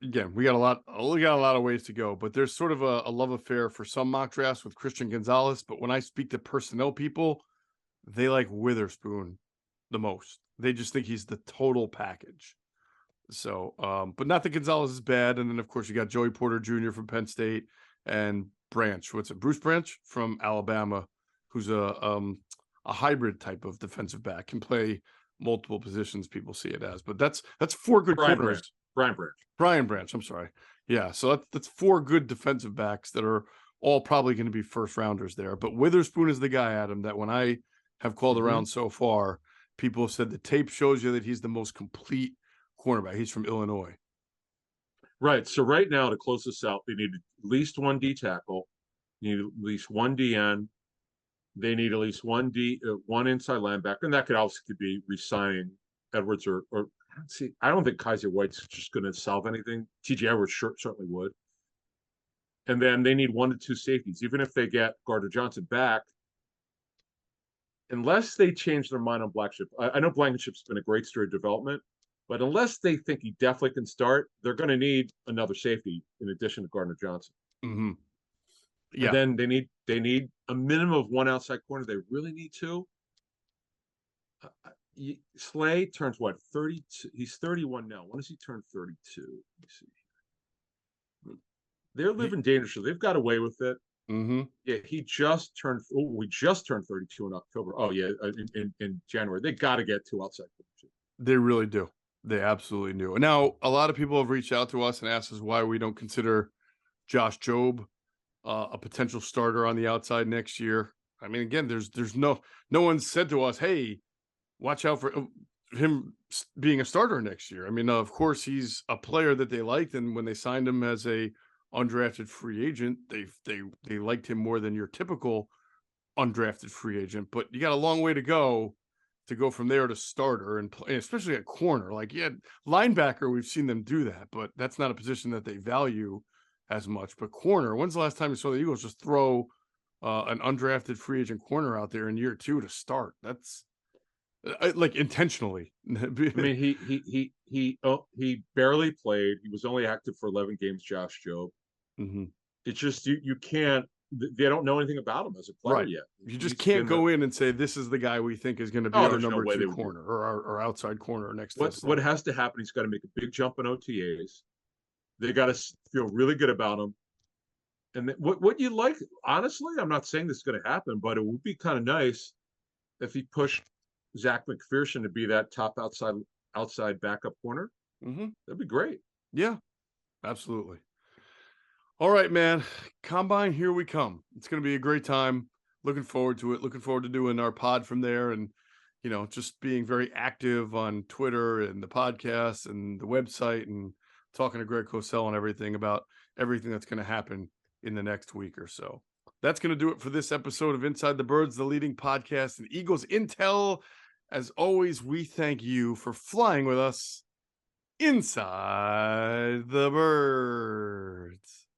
S1: again we got a lot of ways to go, but there's sort of a love affair for some mock drafts with Christian Gonzalez. But when I speak to personnel people, they like Witherspoon the most. They just think he's the total package. So, but not that Gonzalez is bad. And then, of course, you got Joey Porter Jr. from Penn State and Bruce Branch from Alabama, who's a hybrid type of defensive back, can play multiple positions. People see it as, but that's four good corners. Brian Branch. I'm sorry. Yeah. So that's four good defensive backs that are all probably going to be first rounders there. But Witherspoon is the guy, Adam, that when I have called around so far, people have said the tape shows you that he's the most complete cornerback. He's from Illinois.
S2: Right. So right now, to close this out, they need at least one D tackle. You need at least one DN. They need at least one inside linebacker, and that could be re-signing Edwards or see. I don't think Kaiser White's just going to solve anything. TJ Edwards certainly would. And then they need 1 to 2 safeties, even if they get Gardner Johnson back. Unless they change their mind on Blankenship. I know Blankenship's been a great story of development, but unless they think he definitely can start, they're going to need another safety in addition to Gardner Johnson.
S1: Mm-hmm. Yeah.
S2: And then they need a minimum of one outside corner. They really need 2. Slay turns what, 30? He's 31 now. When does he turn 32? Let me see. They're living dangerously. They've got away with it.
S1: Mm-hmm.
S2: Yeah, we just turned 32 in October. Oh yeah, in January. They got to get 2 outside corners.
S1: They really do. They absolutely do. Now, a lot of people have reached out to us and asked us why we don't consider Josh Jobe a potential starter on the outside next year. I mean, again, there's no one said to us, hey, watch out for him being a starter next year. I mean, of course, he's a player that they liked, and when they signed him as a undrafted free agent, they liked him more than your typical undrafted free agent. But you got a long way to go from there to starter, and especially at corner. Like, yeah, linebacker, we've seen them do that, but that's not a position that they value as much. But corner, when's the last time you saw the Eagles just throw an undrafted free agent corner out there in year 2 to start? That's like intentionally.
S2: I mean, he barely played. He was only active for 11 games. Josh Jobe.
S1: Mm-hmm.
S2: It's just you can't. They don't know anything about him as a player yet.
S1: You just can't go in and say this is the guy we think is going to be our number 2 corner or our outside corner next.
S2: What has to happen? He's got to make a big jump in OTAs. They got to feel really good about him. And what you like, honestly, I'm not saying this is going to happen, but it would be kind of nice if he pushed Zach McPherson to be that top outside backup corner.
S1: Mm-hmm.
S2: That'd be great.
S1: Yeah, absolutely. All right, man. Combine, here we come. It's going to be a great time. Looking forward to it. Looking forward to doing our pod from there, and just being very active on Twitter and the podcast and the website, and talking to Greg Cosell and everything about everything that's going to happen in the next week or so. That's going to do it for this episode of Inside the Birds, the leading podcast in Eagles intel As always, we thank you for flying with us inside the birds.